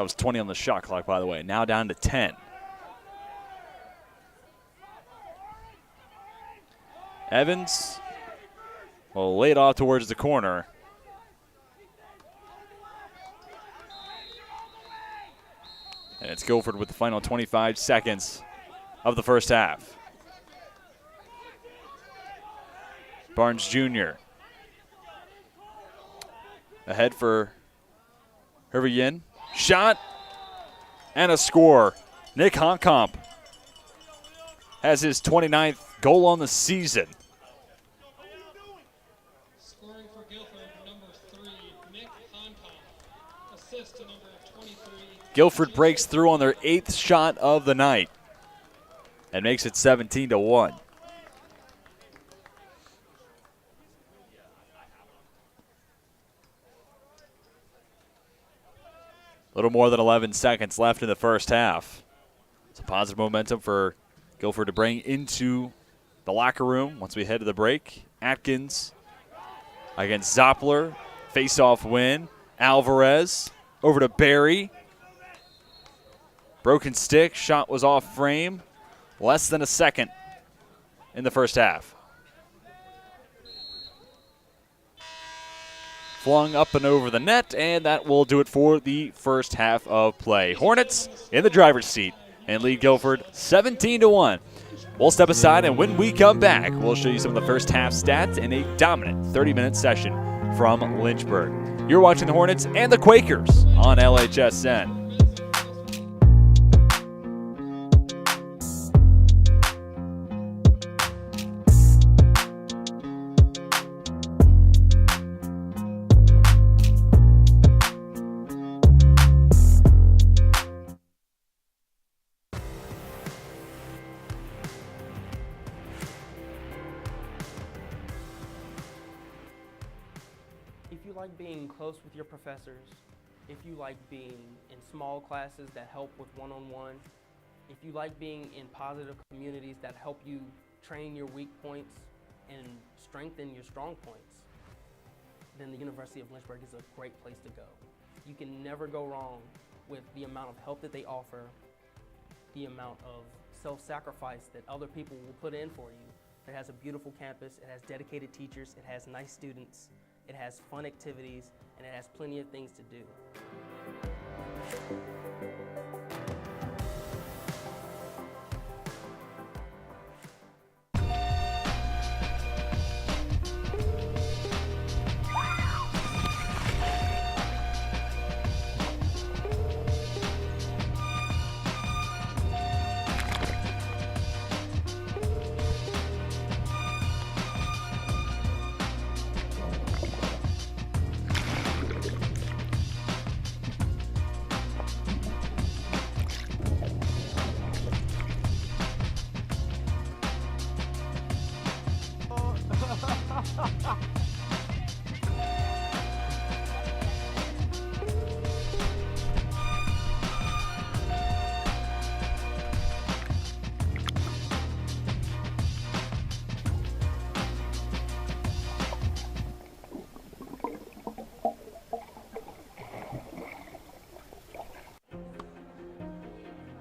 was 20 on the shot clock, by the way. Now down to 10. Evans will lay it off towards the corner. And it's Guilford with the final 25 seconds of the first half. Barnes Jr. ahead for Hervey Yin. Shot and a score. Nick Honkamp has his 29th goal on the season. Scoring for Guilford, number 3, Nick Honkamp. Assist to number 23. Guilford breaks through on their 8th shot of the night and makes it 17-1. A little more than 11 seconds left in the first half. It's a positive momentum for Guilford to bring into the locker room once we head to the break. Atkins against Zoppler. Face-off win. Alvarez over to Barry. Broken stick. Shot was off frame. Less than a second in the first half. Flung up and over the net, and that will do it for the first half of play. Hornets in the driver's seat and lead Guilford 17-1. We'll step aside, and when we come back, we'll show you some of the first half stats in a dominant 30-minute session from Lynchburg. You're watching the Hornets and the Quakers on LHSN. If you like being close with your professors, if you like being in small classes that help with one-on-one, if you like being in positive communities that help you train your weak points and strengthen your strong points, then the University of Lynchburg is a great place to go. You can never go wrong with the amount of help that they offer, the amount of self-sacrifice that other people will put in for you. It has a beautiful campus, it has dedicated teachers, it has nice students, it has fun activities, and it has plenty of things to do.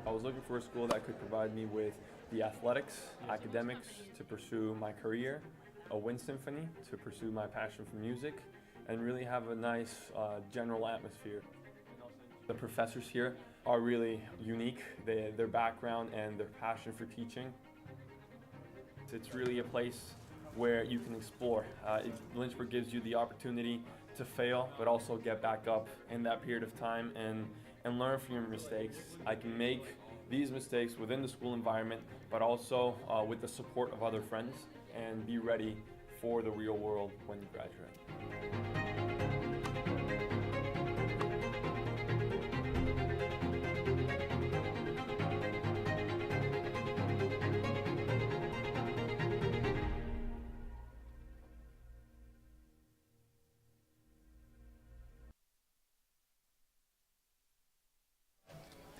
I was looking for a school that could provide me with the athletics, academics to pursue my career, a wind symphony to pursue my passion for music, and really have a nice general atmosphere. The professors here are really unique, their background and their passion for teaching. It's really a place where you can explore. Lynchburg gives you the opportunity to fail, but also get back up in that period of time and learn from your mistakes. I can make these mistakes within the school environment, but also with the support of other friends, and be ready for the real world when you graduate.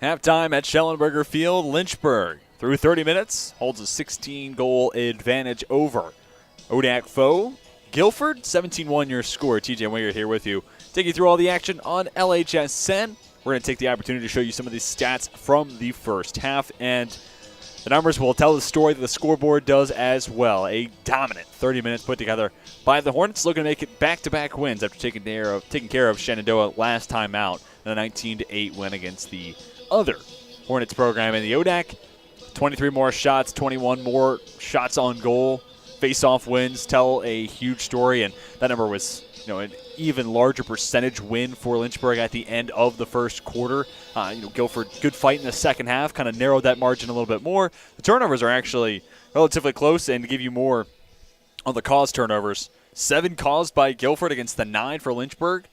Halftime at Schellenberger Field. Lynchburg, through 30 minutes, holds a 16-goal advantage over Odak Foe. Guilford, 17-1 your score. TJ Wingert here with you. Take you through all the action on LHSN. we're going to take the opportunity to show you some of these stats from the first half, and the numbers will tell the story that the scoreboard does as well. A dominant 30 minutes put together by the Hornets, looking to make it back-to-back wins after taking care of Shenandoah last time out in a 19-8 win against the other Hornets program in the ODAC. 23 more shots, 21 more shots on goal. Face-off wins tell a huge story, and that number was an even larger percentage win for Lynchburg at the end of the first quarter. Guilford, good fight in the second half, kind of narrowed that margin a little bit more. The turnovers are actually relatively close, and to give you more on the caused turnovers, 7 caused by Guilford against the 9 for Lynchburg.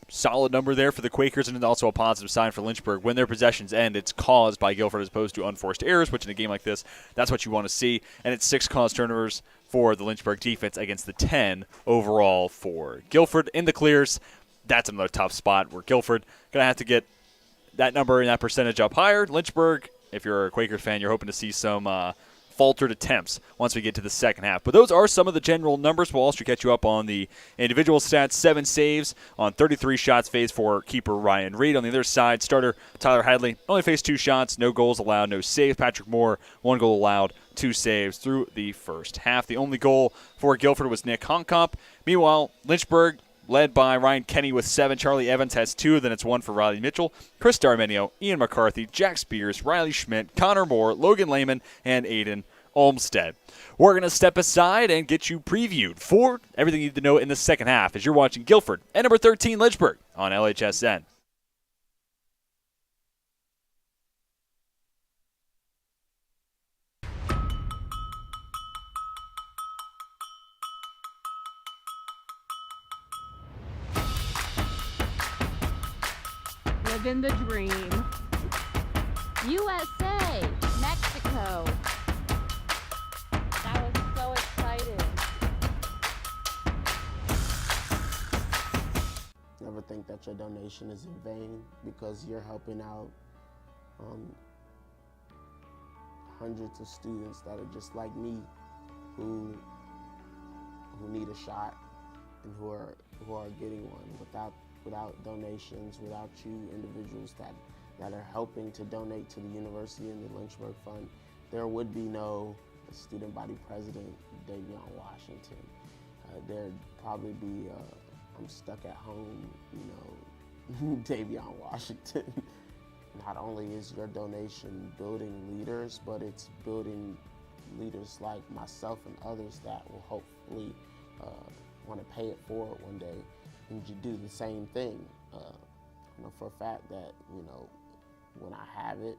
Solid number there for the Quakers, and also a positive sign for Lynchburg. When their possessions end, it's caused by Guilford as opposed to unforced errors, which in a game like this, that's what you want to see. And it's 6 caused turnovers for the Lynchburg defense against the 10 overall for Guilford. In the clears, that's another tough spot where Guilford going to have to get that number and that percentage up higher. Lynchburg, if you're a Quakers fan, you're hoping to see some faltered attempts once we get to the second half. But those are some of the general numbers. We'll also catch you up on the individual stats. 7 saves on 33 shots faced for keeper Ryan Reed. On the other side, starter Tyler Hadley only faced 2 shots, no goals allowed, no saves. Patrick Moore, 1 goal allowed, 2 saves through the first half. The only goal for Guilford was Nick Honkamp. Meanwhile, Lynchburg, led by Ryan Kenny with 7. Charlie Evans has 2. Then it's 1 for Riley Mitchell, Chris Darmenio, Ian McCarthy, Jack Spears, Riley Schmidt, Connor Moore, Logan Lehman, and Aiden Olmstead. We're going to step aside and get you previewed for everything you need to know in the second half as you're watching Guilford and number 13 Lynchburg on LHSN. Living the dream. USA, Mexico. That was so exciting. Never think that your donation is in vain, because you're helping out hundreds of students that are just like me, who need a shot and who are getting one. Without donations, without you individuals that are helping to donate to the university and the Lynchburg Fund, there would be no student body president, Davion Washington. There'd probably be I'm stuck at home, Davion Washington. Not only is your donation building leaders, but it's building leaders like myself and others that will hopefully want to pay it forward one day and do the same thing. I know for a fact that, when I have it,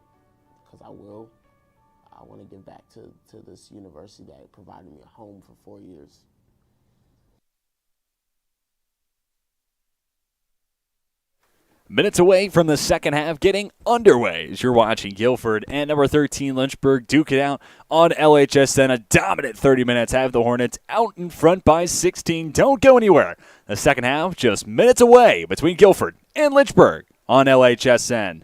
because I want to give back to this university that provided me a home for 4 years. Minutes away from the second half getting underway as you're watching Guilford and number 13 Lynchburg duke it out on LHSN. A dominant 30 minutes have the Hornets out in front by 16. Don't go anywhere. The second half just minutes away between Guilford and Lynchburg on LHSN.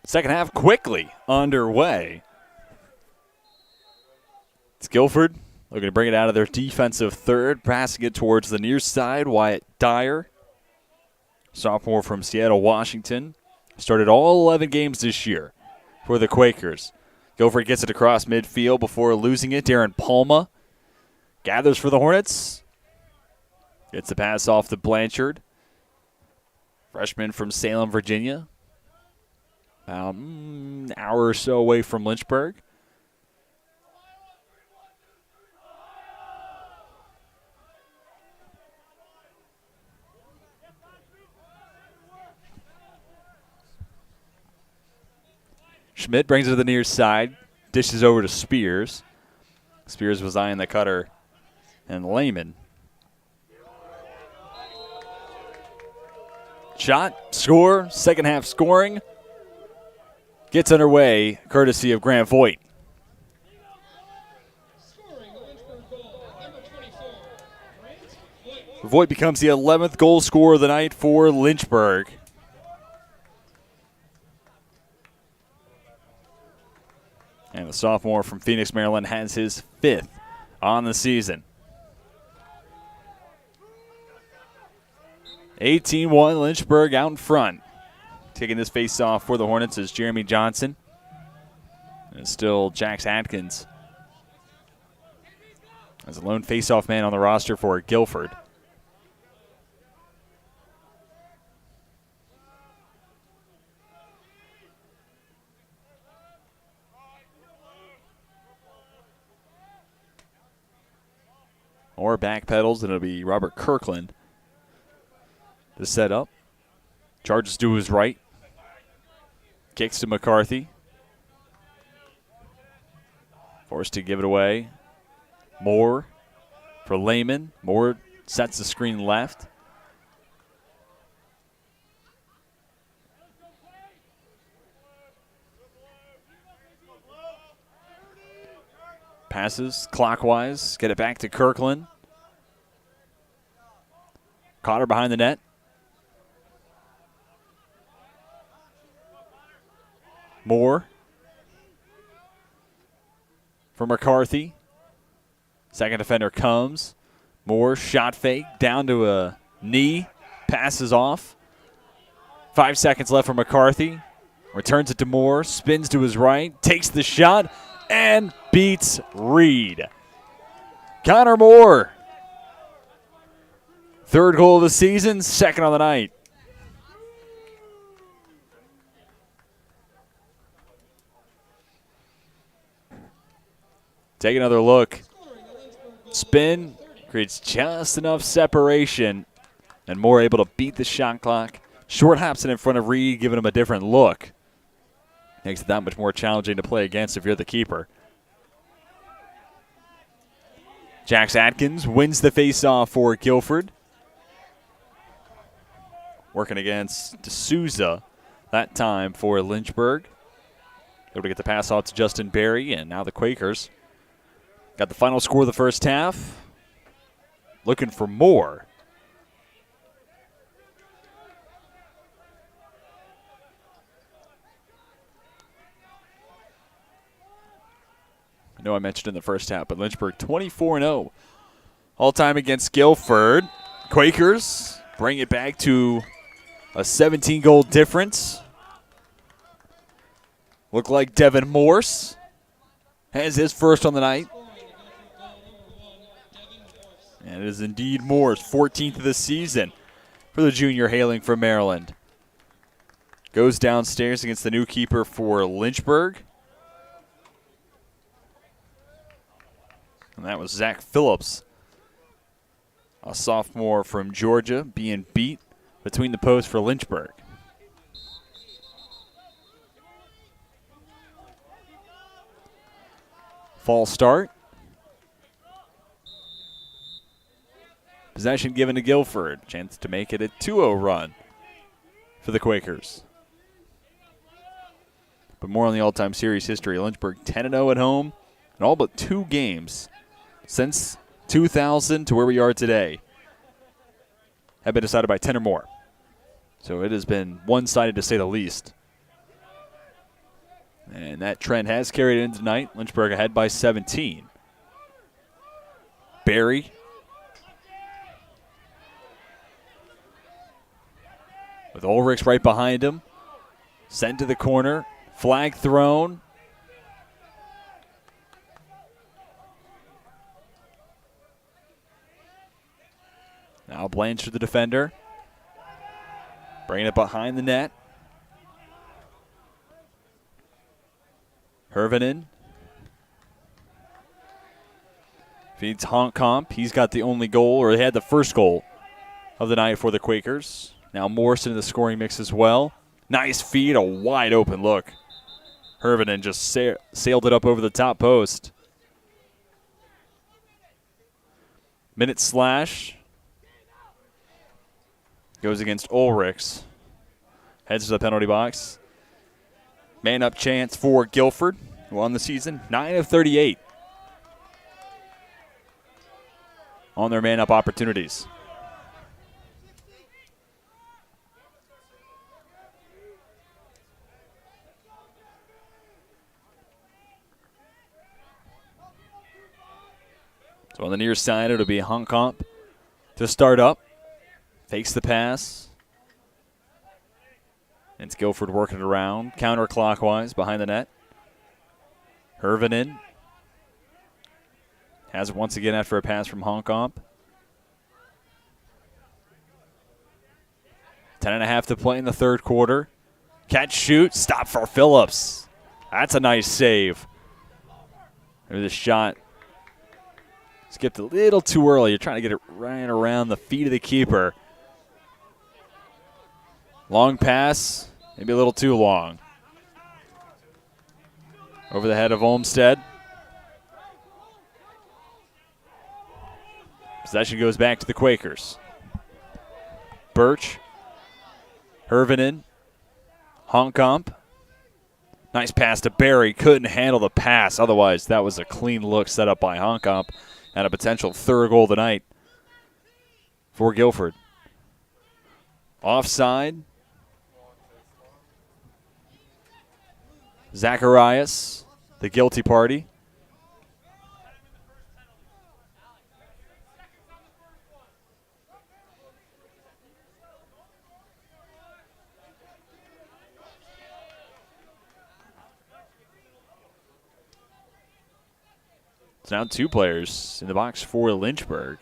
Second half quickly underway. It's Guilford looking to bring it out of their defensive third, passing it towards the near side. Wyatt Dyer, sophomore from Seattle, Washington, started all 11 games this year for the Quakers. Guilford gets it across midfield before losing it. Darren Palma gathers for the Hornets. Gets the pass off to Blanchard, freshman from Salem, Virginia. About an hour or so away from Lynchburg. Schmidt brings it to the near side, dishes over to Spears. Spears was eyeing the cutter, and Lehman. Shot, score, second half scoring. Gets underway, courtesy of Grant Voigt. Voigt becomes the 11th goal scorer of the night for Lynchburg. And the sophomore from Phoenix, Maryland, has his 5th on the season. 18-1, Lynchburg out in front. Taking this face-off for the Hornets is Jeremy Johnson. And it's still Jax Atkins as a lone face-off man on the roster for Guilford. Or back pedals, and it'll be Robert Kirkland to set up. Charges to his right. Kicks to McCarthy. Forced to give it away. Moore for Lehman. Moore sets the screen left. Passes clockwise. Get it back to Kirkland. Cotter behind the net. Moore for McCarthy. Second defender comes. Moore shot fake down to a knee. Passes off. 5 seconds left for McCarthy. Returns it to Moore. Spins to his right. Takes the shot and beats Reed. Connor Moore. Third goal of the season. Second on the night. Take another look. Spin creates just enough separation, and Moore able to beat the shot clock. Short hops it in front of Reed, giving him a different look. Makes it that much more challenging to play against if you're the keeper. Jax Atkins wins the faceoff for Guilford. Working against D'Souza that time for Lynchburg. Able to get the pass off to Justin Berry, and now the Quakers got the final score of the first half. Looking for more. I know I mentioned in the first half, but Lynchburg 24-0 all-time against Guilford. Quakers bring it back to a 17-goal difference. Look like Devin Morse has his first on the night. And it is indeed Morse, 14th of the season for the junior hailing from Maryland. Goes downstairs against the new keeper for Lynchburg. And that was Zach Phillips, a sophomore from Georgia, being beat between the posts for Lynchburg. False start. Possession given to Guilford. Chance to make it a 2-0 run for the Quakers. But more on the all-time series history. Lynchburg 10-0 at home in all but 2 games since 2000 to where we are today have been decided by 10 or more. So it has been one-sided to say the least. And that trend has carried in tonight. Lynchburg ahead by 17. Barry. With Ulrichs right behind him. Sent to the corner. Flag thrown. Now Blanchard, the defender. Bringing it behind the net. Hervinen. Feeds Honkamp. He's got the only goal, or he had the first goal of the night for the Quakers. Now Morrison in the scoring mix as well. Nice feed, a wide open look. Hervinen just sailed it up over the top post. Minute slash. Goes against Ulrichs. Heads to the penalty box. Man up chance for Guilford, who won the season 9 of 38 on their man up opportunities. So on the near side, it'll be Honkamp to start up. Fakes the pass. And it's Guilford working it around, counterclockwise behind the net. Hervinen has it once again after a pass from Honkamp. 10:30 to play in the third quarter. Catch, shoot, stop for Phillips. That's a nice save. There's a shot. Skipped a little too early. You're trying to get it right around the feet of the keeper. Long pass, maybe a little too long. Over the head of Olmsted. Possession goes back to the Quakers. Birch. Hervinen. Honkamp. Nice pass to Barry. Couldn't handle the pass. Otherwise, that was a clean look set up by Honkamp and a potential third goal tonight for Guilford. Offside. Zacharias, the guilty party. It's now 2 players in the box for Lynchburg.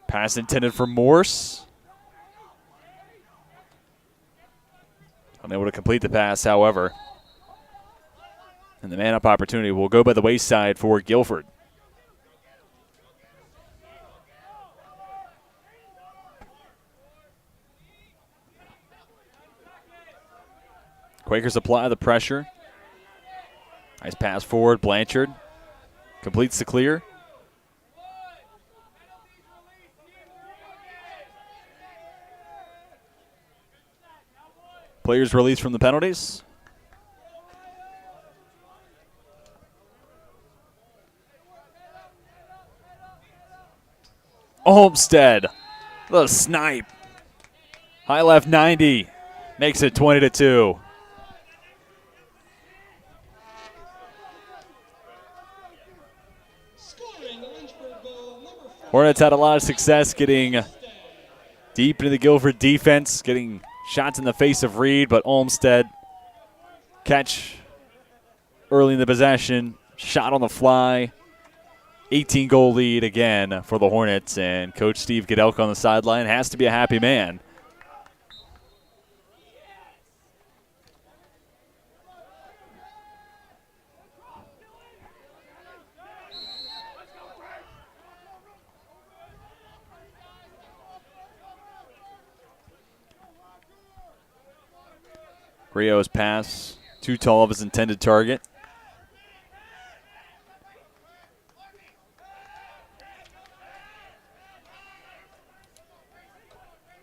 Pass intended for Morse. Unable to complete the pass, however. And the man-up opportunity will go by the wayside for Guilford. Quakers apply the pressure. Nice pass forward. Blanchard completes the clear. Players released from the penalties. Olmsted, the snipe. High left 90, makes it 20-2. Hornets had a lot of success getting deep into the Guilford defense, getting shots in the face of Reed, but Olmsted catch early in the possession, shot on the fly. 18-goal lead again for the Hornets, and Coach Steve Godelka on the sideline has to be a happy man. Rio's pass, too tall of his intended target.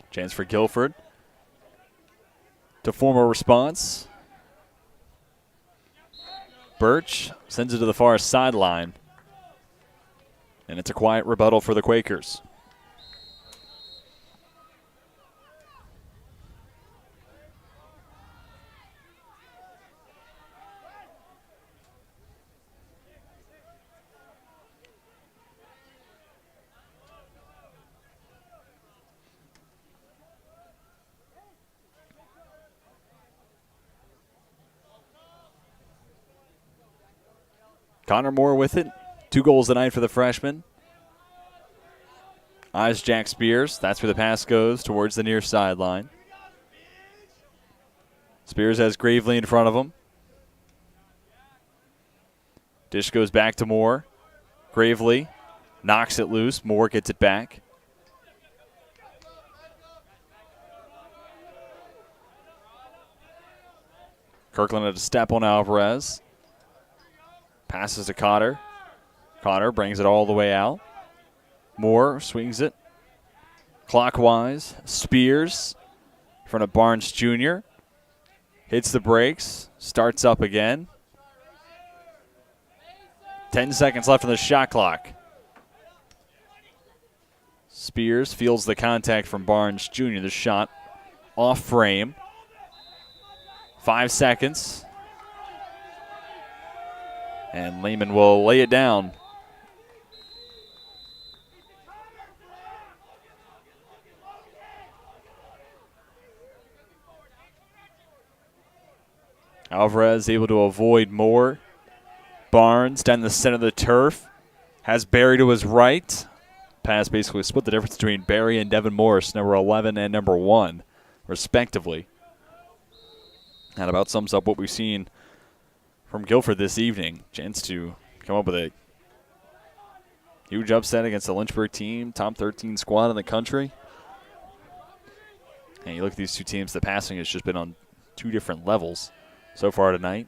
Chance for Guilford to form a response. Birch sends it to the far sideline. And it's a quiet rebuttal for the Quakers. Connor Moore with it. 2 goals tonight for the freshman. Eyes Jack Spears. That's where the pass goes towards the near sideline. Spears has Gravely in front of him. Dish goes back to Moore. Gravely knocks it loose. Moore gets it back. Kirkland had a step on Alvarez. Passes to Cotter. Cotter brings it all the way out. Moore swings it clockwise. Spears in front of Barnes Jr. Hits the brakes. Starts up again. 10 seconds left on the shot clock. Spears feels the contact from Barnes Jr. The shot off frame. 5 seconds. And Lehman will lay it down. Alvarez able to avoid Moore. Barnes down the center of the turf. Has Barry to his right. Pass basically split the difference between Barry and Devin Morris, number 11 and number 1, respectively. That about sums up what we've seen from Guilford this evening. Chance to come up with a huge upset against the Lynchburg team, top 13 squad in the country. And you look at these two teams, the passing has just been on 2 different levels so far tonight.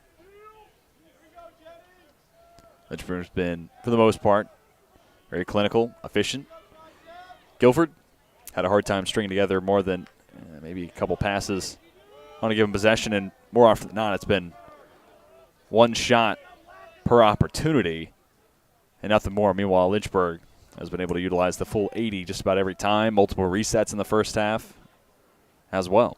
Lynchburg's been, for the most part, very clinical, efficient. Guilford had a hard time stringing together more than maybe a couple passes on a given possession, and more often than not, it's been 1 shot per opportunity and nothing more. Meanwhile, Lynchburg has been able to utilize the full 80 just about every time, multiple resets in the first half as well.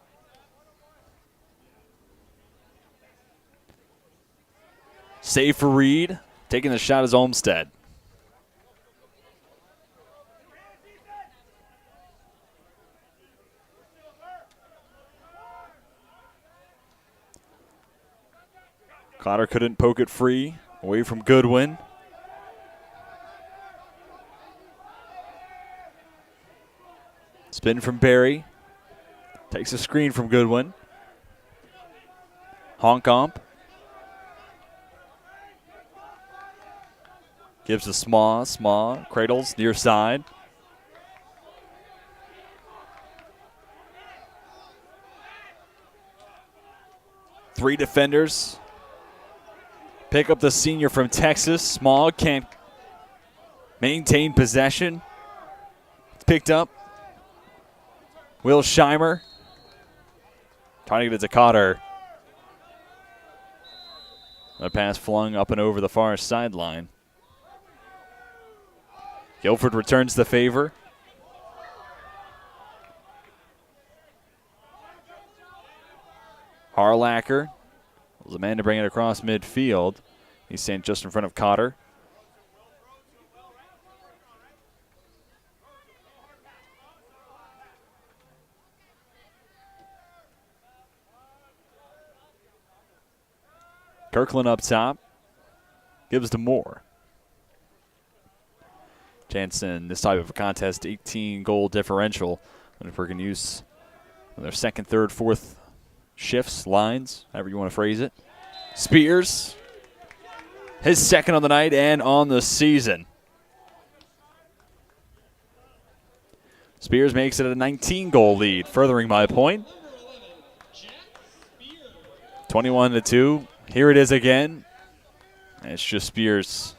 Save for Reed. Taking the shot is Olmstead. Cotter couldn't poke it free. Away from Goodwin. Spin from Barry. Takes a screen from Goodwin. Honkomp. Gives to Smaw. Cradles near side. Three defenders. Pick up the senior from Texas. Small can't maintain possession. It's picked up. Will Scheimer trying to get it to Cotter. A pass flung up and over the far sideline. Guilford returns the favor. Harlacher was the man to bring it across midfield. He's standing just in front of Cotter. Kirkland up top. Gives to Moore. Chance in this type of a contest, 18-goal differential. Lynchburg can use their second, third, fourth shifts, lines, however you want to phrase it. Spears, his second on the night and on the season. Spears makes it a 19-goal lead, furthering my point. 21-2. Here it is again. And it's just Spears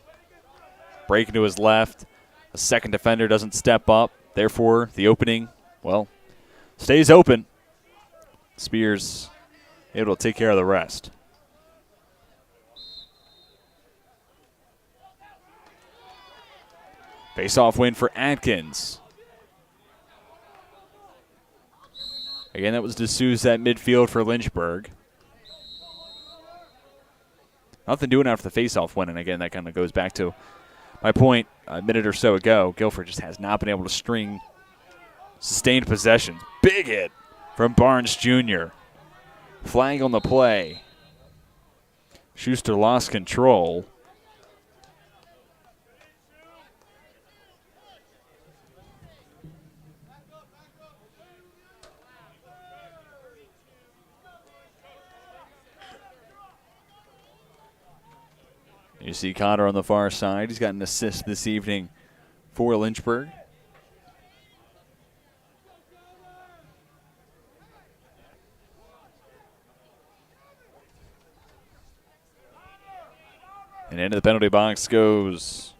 breaking to his left. A second defender doesn't step up. Therefore, the opening, well, stays open. Spears able to take care of the rest. Face-off win for Atkins. Again, that was D'Souza at midfield for Lynchburg. Nothing doing after the face-off win, and again, that kind of goes back to my point a minute or so ago. Guilford just has not been able to string sustained possessions. Big hit from Barnes Jr. Flag on the play. Schuster lost control. You see Cotter on the far side. He's got an assist this evening for Lynchburg. And into the penalty box goes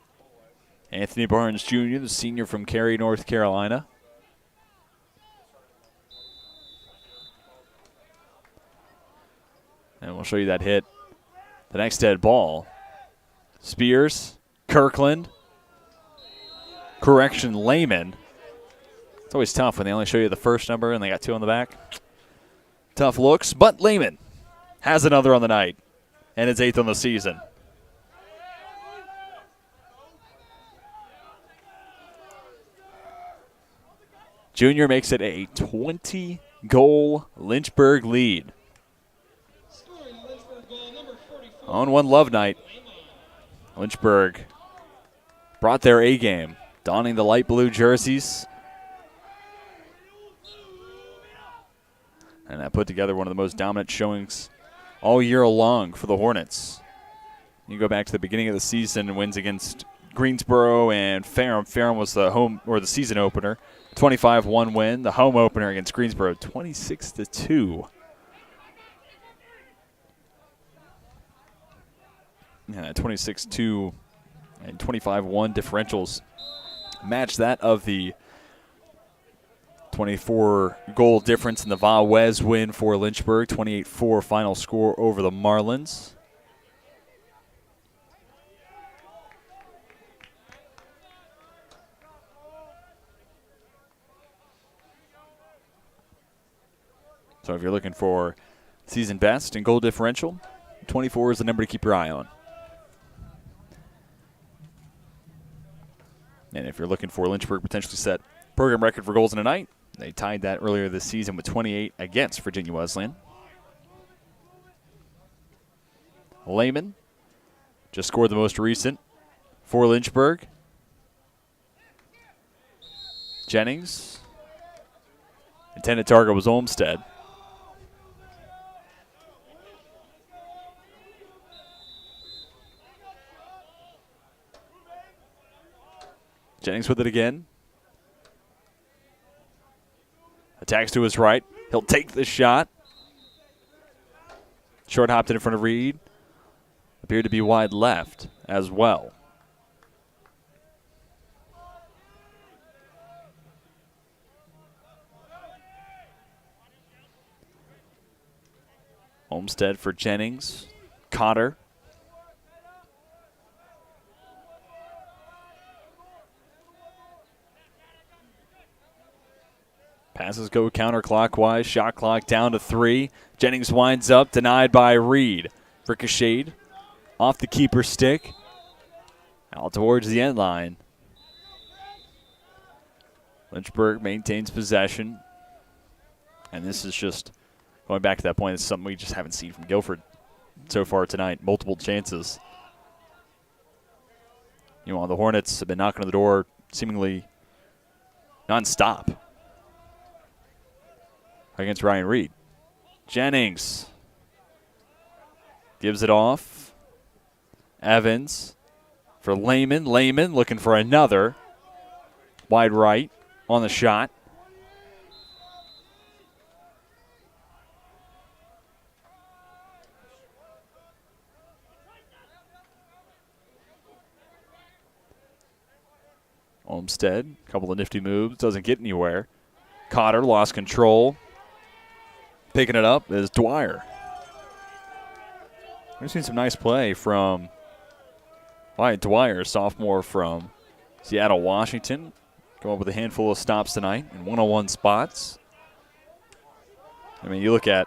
Anthony Barnes Jr., the senior from Cary, North Carolina. And we'll show you that hit. The next dead ball. Spears, Kirkland, correction, Lehman. It's always tough when they only show you the first number and they got 2 on the back. Tough looks, but Lehman has another on the night and his 8th on the season. Junior makes it a 20-goal Lynchburg lead. On one love night, Lynchburg brought their A game, donning the light blue jerseys. And that put together one of the most dominant showings all year long for the Hornets. You go back to the beginning of the season, wins against Greensboro and Ferrum. Ferrum was the home or the season opener. 25-1 win. The home opener against Greensboro, 26-2. Yeah, 26-2 and 25-1 differentials match that of the 24-goal difference in the Valdez win for Lynchburg. 28-4 final score over the Marlins. So if you're looking for season best and goal differential, 24 is the number to keep your eye on. And if you're looking for Lynchburg potentially set program record for goals in a night, they tied that earlier this season with 28 against Virginia Wesleyan. Lehman just scored the most recent for Lynchburg. Jennings. Intended target was Olmsted. Jennings with it again. Attacks to his right. He'll take the shot. Short hopped in front of Reed. Appeared to be wide left as well. Olmsted for Jennings. Cotter. Passes go counterclockwise. Shot clock down to 3. Jennings winds up, denied by Reed. Ricocheted off the keeper's stick. Out towards the end line. Lynchburg maintains possession. And this is just, going back to that point, it's something we just haven't seen from Guilford so far tonight. Multiple chances. You know, the Hornets have been knocking on the door seemingly nonstop against Ryan Reed. Jennings gives it off. Evans for Lehman. Lehman looking for another. Wide right on the shot. Olmsted, a couple of nifty moves, doesn't get anywhere. Cotter lost control. Picking it up is Dwyer. We've seen some nice play from Wyatt Dwyer, sophomore from Seattle, Washington. Come up with a handful of stops tonight in one-on-one spots. I mean, you look at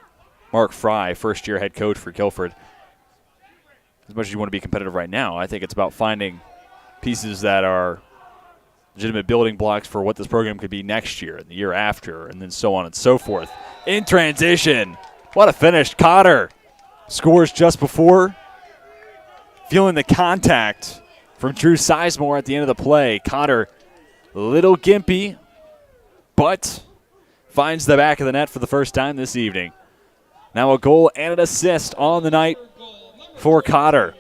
Mark Fry, first-year head coach for Guilford. As much as you want to be competitive right now, I think it's about finding pieces that are legitimate building blocks for what this program could be next year and the year after, and then so on and so forth. In transition, what a finish. Cotter scores just before. Feeling the contact from Drew Sizemore at the end of the play. Cotter, a little gimpy, but finds the back of the net for the first time this evening. Now a goal and an assist on the night for Cotter.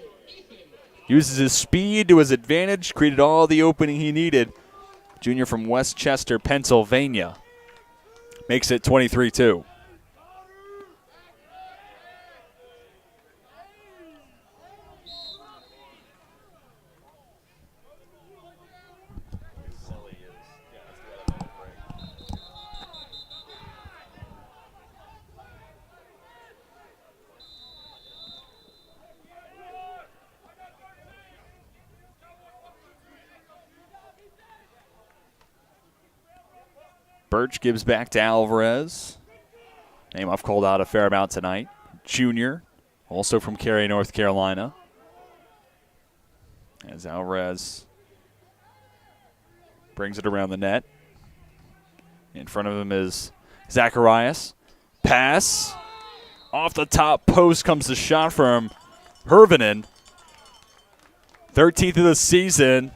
Uses his speed to his advantage, created all the opening he needed. Junior from Westchester, Pennsylvania. Makes it 23-2. Birch gives back to Alvarez. Name I've called out a fair amount tonight. Junior, also from Cary, North Carolina. As Alvarez brings it around the net. In front of him is Zacharias. Pass. Off the top post comes the shot from Hervinen. 13th of the season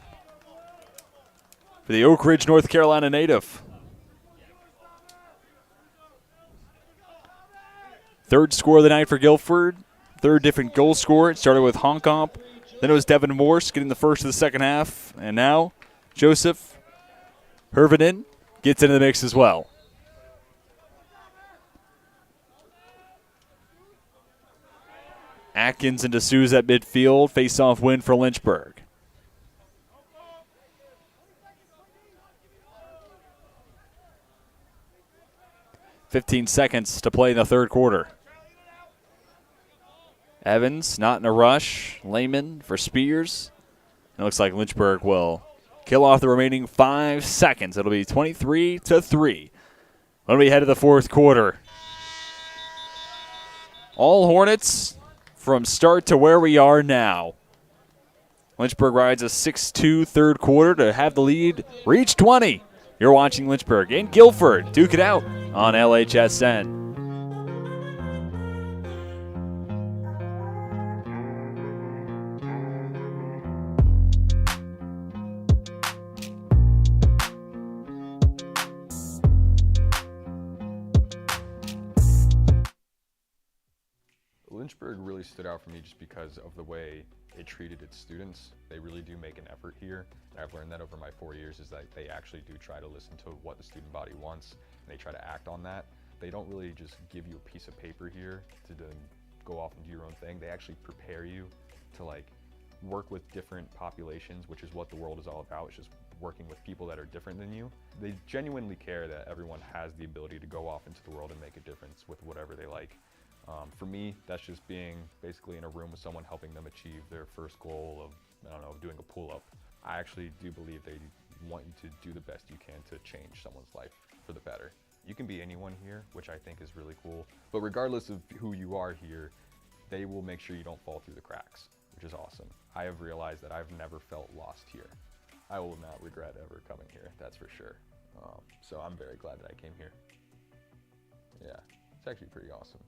for the Oak Ridge, North Carolina native. Third score of the night for Guilford. Third different goal scorer. It started with Honkamp. Then it was Devin Morse getting the first of the second half. And now Joseph Hervinen gets into the mix as well. Atkins and D'Souza at midfield. Face-off win for Lynchburg. .15 seconds to play in the third quarter. Evans not in a rush. Lehman for Spears. It looks like Lynchburg will kill off the remaining 5 seconds. It'll be 23-3. When we head to the fourth quarter. All Hornets from start to where we are now. Lynchburg rides a 6-2 third quarter to have the lead reach 20. You're watching Lynchburg and Guilford duke it out on LHSN. Lynchburg really stood out for me just because of the way it treated its students. They really do make an effort here, and I've learned that over my 4 years is that they actually do try to listen to what the student body wants, and they try to act on that. They don't really just give you a piece of paper here to then go off and do your own thing. They actually prepare you to like work with different populations, which is what the world is all about. It's just working with people that are different than you. They genuinely care that everyone has the ability to go off into the world and make a difference with whatever they like. For me, that's just being basically in a room with someone helping them achieve their first goal of, I don't know, doing a pull-up. I actually do believe they want you to do the best you can to change someone's life for the better. You can be anyone here, which I think is really cool. But regardless of who you are here, they will make sure you don't fall through the cracks, which is awesome. I have realized that I've never felt lost here. I will not regret ever coming here, that's for sure. So I'm very glad that I came here. Yeah, it's actually pretty awesome.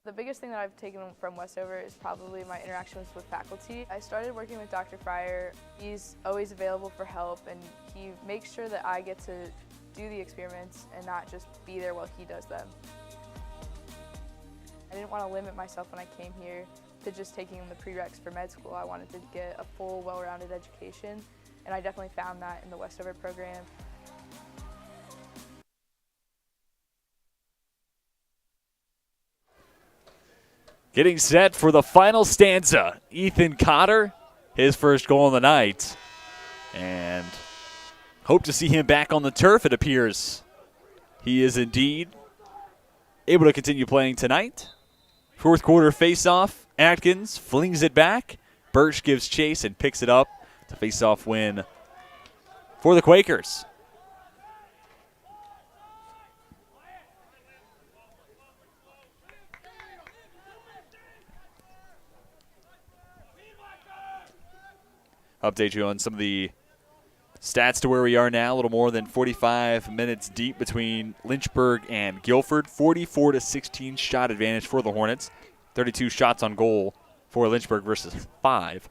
The biggest thing that I've taken from Westover is probably my interactions with faculty. I started working with Dr. Fryer. He's always available for help, and he makes sure that I get to do the experiments and not just be there while he does them. I didn't want to limit myself when I came here to just taking the prereqs for med school. I wanted to get a full, well-rounded education, and I definitely found that in the Westover program. Getting set for the final stanza. Ethan Cotter, his first goal of the night. And hope to see him back on the turf, it appears. He is indeed able to continue playing tonight. Fourth quarter face-off. Atkins flings it back. Birch gives chase and picks it up. It's a face-off win for the Quakers. Update you on some of the stats to where we are now. A little more than 45 minutes deep between Lynchburg and Guilford. 44-16 shot advantage for the Hornets. 32 shots on goal for Lynchburg versus 5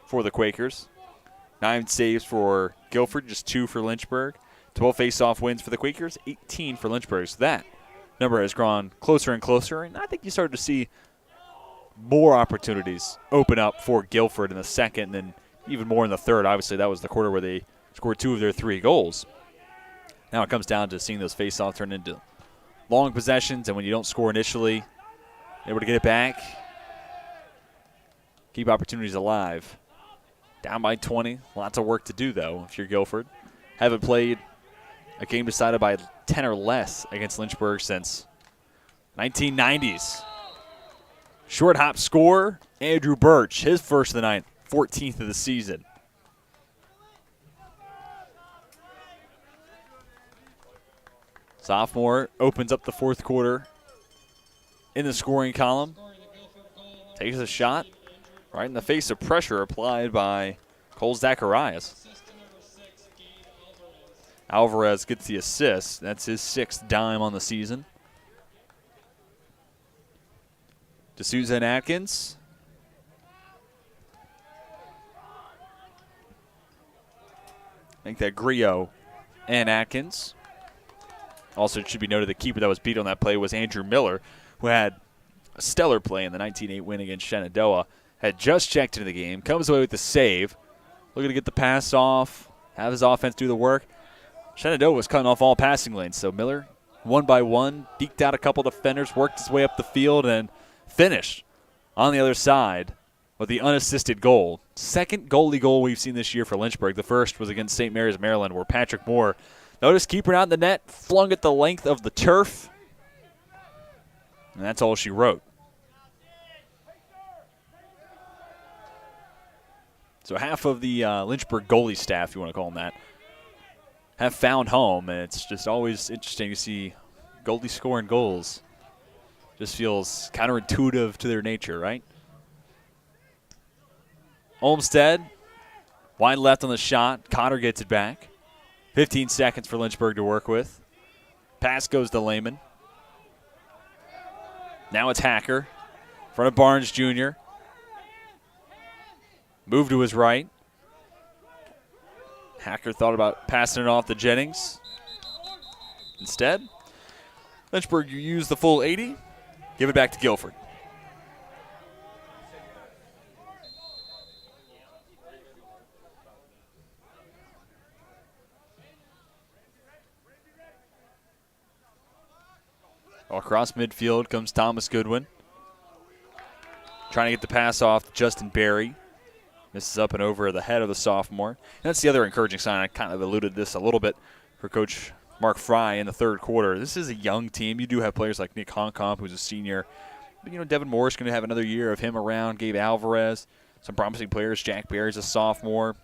for the Quakers. 9 saves for Guilford, just 2 for Lynchburg. 12 face-off wins for the Quakers, 18 for Lynchburg. So that number has gone closer and closer, and I think you started to see more opportunities open up for Guilford in the second, and then even more in the third. Obviously, that was the quarter where they scored 2 of their 3 goals. Now it comes down to seeing those face-offs turn into long possessions, and when you don't score initially, able to get it back, keep opportunities alive. Down by 20. Lots of work to do, though, if you're Guilford. Haven't played a game decided by 10 or less against Lynchburg since 1990s. Short hop score, Andrew Birch, his first of the night, 14th of the season. Sophomore opens up the fourth quarter in the scoring column. Takes a shot right in the face of pressure applied by Cole Zacharias. Alvarez gets the assist. That's his 6th dime on the season. D'Souza and Atkins. I think that Griot and Atkins. Also, it should be noted the keeper that was beat on that play was Andrew Miller, who had a stellar play in the 19-8 win against Shenandoah. Had just checked into the game, comes away with the save. Looking to get the pass off, have his offense do the work. Shenandoah was cutting off all passing lanes, so Miller, one by one, deked out a couple defenders, worked his way up the field, and finished on the other side with the unassisted goal. Second goalie goal we've seen this year for Lynchburg. The first was against St. Mary's, Maryland, where Patrick Moore, notice keeper out in the net, flung it the length of the turf, and that's all she wrote. So half of the Lynchburg goalie staff, if you want to call them that, have found home, and it's just always interesting to see goalies scoring goals. Just feels counterintuitive to their nature, right? Olmsted, wide left on the shot. Cotter gets it back. 15 seconds for Lynchburg to work with. Pass goes to Lehman. Now it's Hacker in front of Barnes Jr. Move to his right. Hacker thought about passing it off to Jennings. Instead, Lynchburg, you use the full 80. Give it back to Guilford. Across midfield comes Thomas Goodwin. Trying to get the pass off to Justin Berry. Misses up and over the head of the sophomore. And that's the other encouraging sign. I kind of alluded to this a little bit for Coach Mark Fry in the third quarter. This is a young team. You do have players like Nick Honkamp, who's a senior. But, you know, Devin Moore's going to have another year of him around. Gabe Alvarez, some promising players. Jack Berry's a sophomore.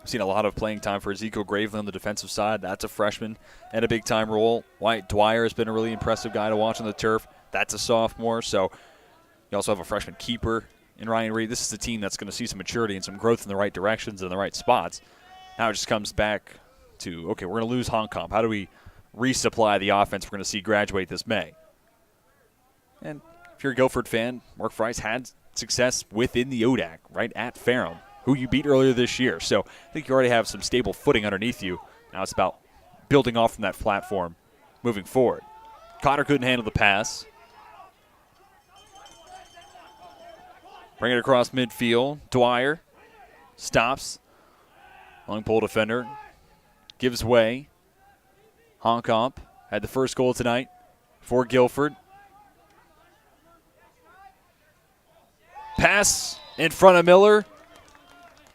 I've seen a lot of playing time for Ezekiel Gravely on the defensive side. That's a freshman and a big-time role. Wyatt Dwyer has been a really impressive guy to watch on the turf. That's a sophomore. So you also have a freshman keeper in Ryan Reed. This is a team that's going to see some maturity and some growth in the right directions and the right spots. Now it just comes back to, okay, we're going to lose Honkamp. How do we resupply the offense we're going to see graduate this May? And if you're a Guilford fan, Mark Fry's had success within the ODAC, right at Ferrum, who you beat earlier this year. So I think you already have some stable footing underneath you. Now it's about building off from that platform moving forward. Cotter couldn't handle the pass. Bring it across midfield. Dwyer stops. Long pole defender. Gives way. Honkamp had the first goal tonight for Guilford. Pass in front of Miller.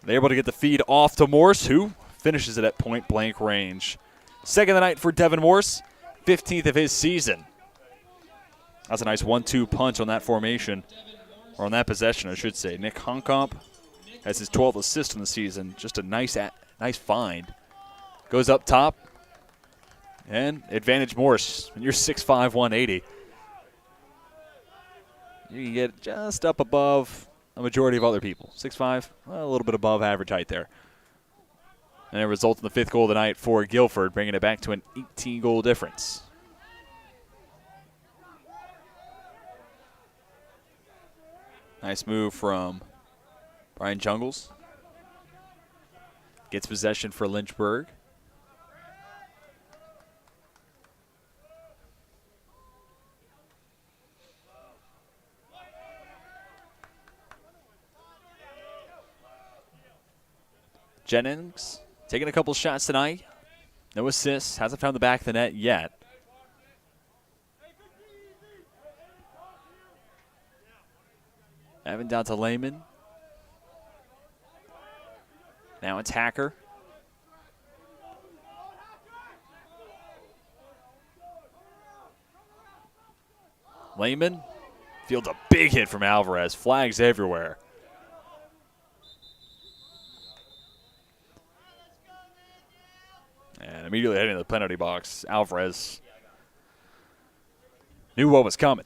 They're able to get the feed off to Morse, who finishes it at point-blank range. Second of the night for Devin Morse, 15th of his season. That's a nice 1-2 punch on that formation, or on that possession, I should say. Nick Honkamp has his 12th assist in the season. Just a nice find. Goes up top, and advantage Morse. When you're 6'5", 180, you can get just up above a majority of other people. 6'5", well, a little bit above average height there. And it results in the 5th goal of the night for Guilford, bringing it back to an 18-goal difference. Nice move from Brian Jungles. Gets possession for Lynchburg. Jennings taking a couple shots tonight. No assists. Hasn't found the back of the net yet. Evan down to Lehman. Now it's Hacker. Lehman fields a big hit from Alvarez. Flags everywhere. And immediately heading to the penalty box, Alvarez knew what was coming.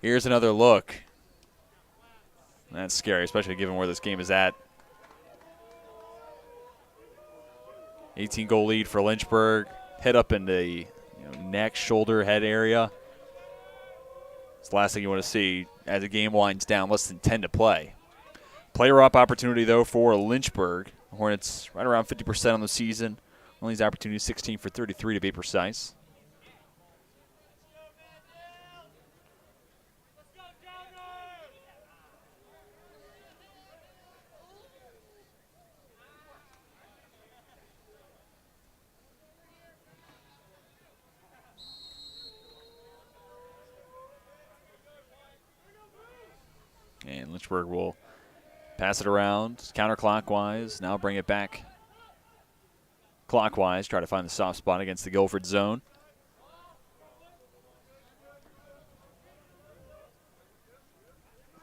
Here's another look. That's scary, especially given where this game is at. 18-goal lead for Lynchburg. Head up in the neck, shoulder, head area. It's the last thing you want to see as the game winds down, less than 10 to play. Player up opportunity, though, for Lynchburg. Hornets right around 50% on the season. Only these opportunities 16 for 33 to be precise. And Lynchburg will pass it around counterclockwise. Now bring it back clockwise. Try to find the soft spot against the Guilford zone.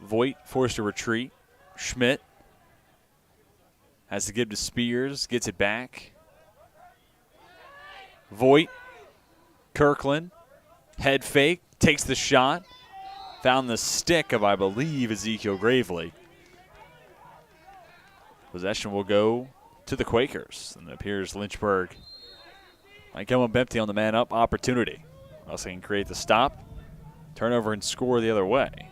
Voigt forced to retreat. Schmidt has to give to Spears. Gets it back. Voigt. Kirkland. Head fake. Takes the shot. Found the stick of, I believe, Ezekiel Gravely. Possession will go to the Quakers. And it appears Lynchburg might come up empty on the man-up opportunity. Also can create the stop, turnover, and score the other way.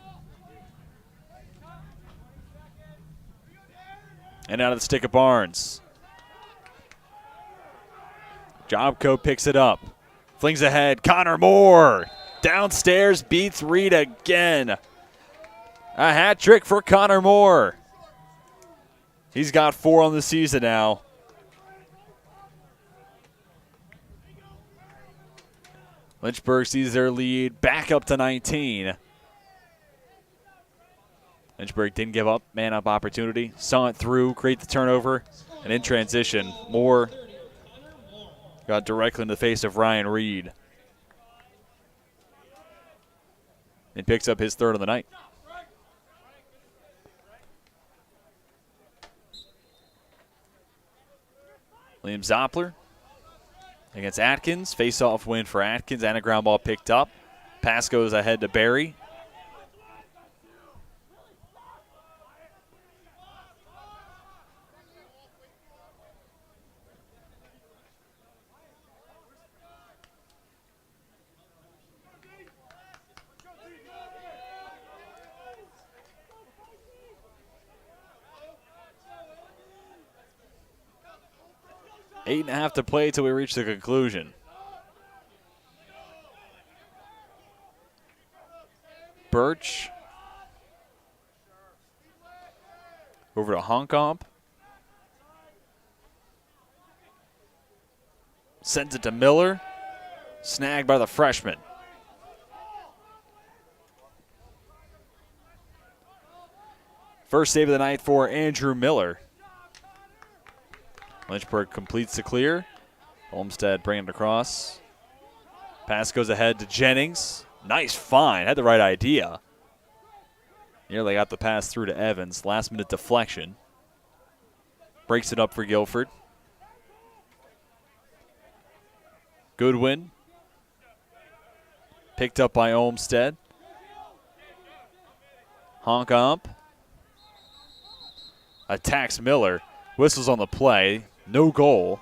And out of the stick of Barnes. Jobco picks it up. Flings ahead. Connor Moore. Downstairs, beats Reed again. A hat trick for Connor Moore. He's got 4 on the season now. Lynchburg sees their lead back up to 19. Lynchburg didn't give up, man-up opportunity. Saw it through, create the turnover, and in transition, Moore got directly in the face of Ryan Reed. And picks up his 3rd of the night. Liam Zoppler against Atkins. Face-off win for Atkins and a ground ball picked up. Pass goes ahead to Barry. Eight and a half to play till we reach the conclusion. Birch. Over to Honkomp. Sends it to Miller. Snagged by the freshman. First save of the night for Andrew Miller. Lynchburg completes the clear. Olmstead bringing it across. Pass goes ahead to Jennings. Nice find. Had the right idea. Nearly got the pass through to Evans. Last minute deflection. Breaks it up for Guilford. Goodwin. Picked up by Olmstead. Honkomp. Attacks Miller. Whistles on the play. No goal.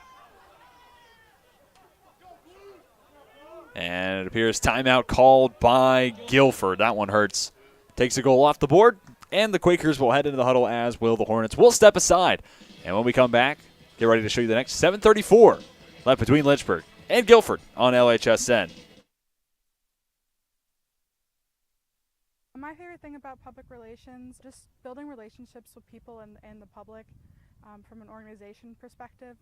And it appears timeout called by Guilford. That one hurts. Takes a goal off the board, and the Quakers will head into the huddle, as will the Hornets. We'll step aside, and when we come back, get ready to show you the next 7:34 left between Lynchburg and Guilford on LHSN. My favorite thing about public relations, just building relationships with people and the public from an organization perspective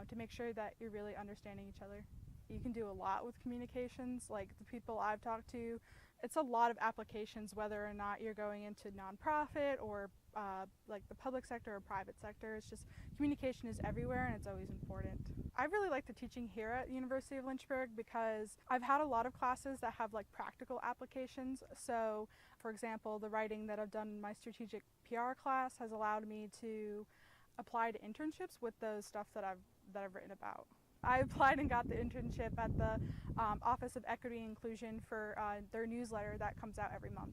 to make sure that you're really understanding each other. You can do a lot with communications, like the people I've talked to. It's a lot of applications, whether or not you're going into nonprofit or like the public sector or private sector. It's just communication is everywhere and it's always important. I really like the teaching here at the University of Lynchburg because I've had a lot of classes that have like practical applications. So, for example, the writing that I've done in my strategic PR class has allowed me to apply to internships with the stuff that I've written about. I applied and got the internship at the Office of Equity and Inclusion for their newsletter that comes out every month.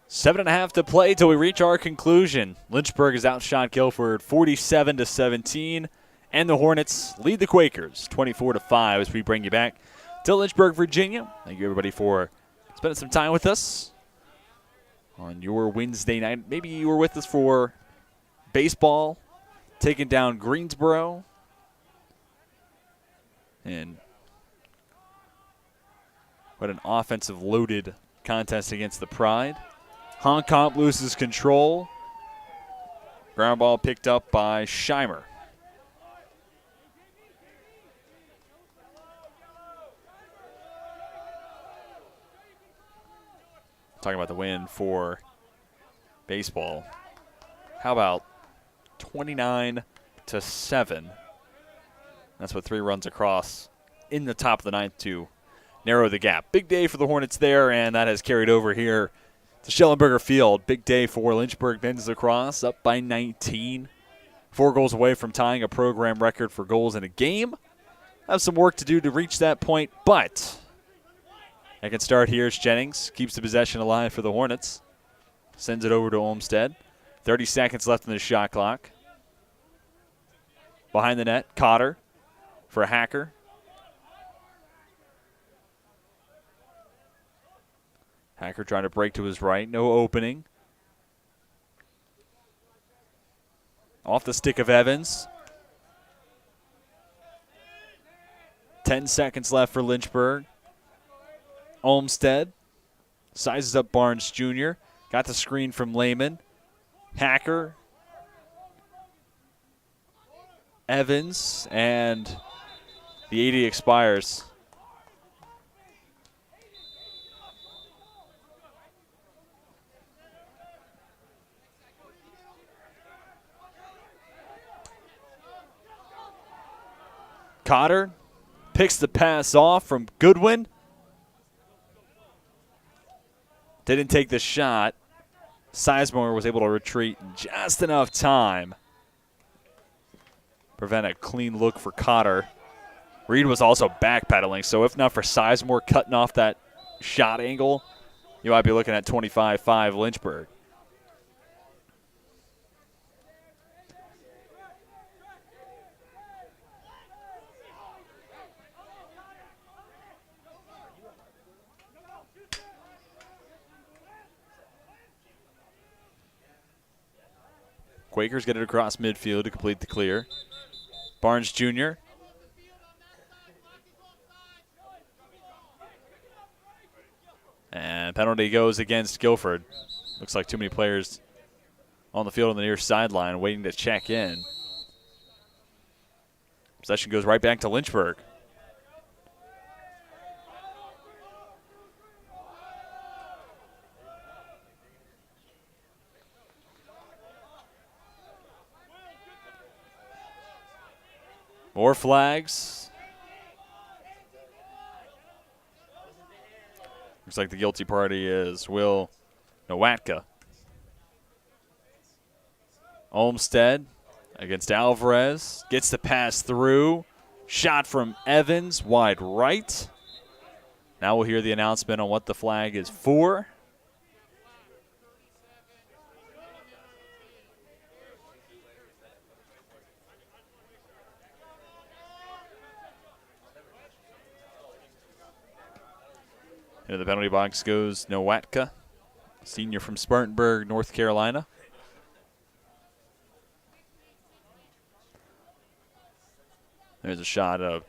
Seven and a half to play till we reach our conclusion. Lynchburg has outshot Guilford 47-17, and the Hornets lead the Quakers 24-5 as we bring you back to Lynchburg, Virginia. Thank you, everybody, for spending some time with us on your Wednesday night. Maybe you were with us for baseball, taking down Greensboro, and what an offensive loaded contest against the Pride. Honkamp loses control. Ground ball picked up by Scheimer. Talking about the win for baseball. How about 29-7? That's what 3 runs across in the top of the ninth to narrow the gap. Big day for the Hornets there, and that has carried over here to Schellenberger Field. Big day for Lynchburg men's lacrosse, up by 19. 4 goals away from tying a program record for goals in a game. Have some work to do to reach that point, but I can start here as Jennings keeps the possession alive for the Hornets. Sends it over to Olmstead. 30 seconds left in the shot clock. Behind the net, Cotter for Hacker. Hacker trying to break to his right. No opening. Off the stick of Evans. 10 seconds left for Lynchburg. Olmstead sizes up Barnes Jr. Got the screen from Lehman. Hacker. Evans. And the 80 expires. Cotter picks the pass off from Goodwin. Didn't take the shot. Sizemore was able to retreat in just enough time. Prevent a clean look for Cotter. Reed was also backpedaling, so if not for Sizemore cutting off that shot angle, you might be looking at 25-5 Lynchburg. Quakers get it across midfield to complete the clear. Barnes Jr. And penalty goes against Guilford. Looks like too many players on the field on the near sideline waiting to check in. Possession goes right back to Lynchburg. More flags. Looks like the guilty party is Will Nowatka. Olmstead against Alvarez. Gets the pass through. Shot from Evans, wide right. Now we'll hear the announcement on what the flag is for. Into the penalty box goes Nowatka, senior from Spartanburg, North Carolina. There's a shot of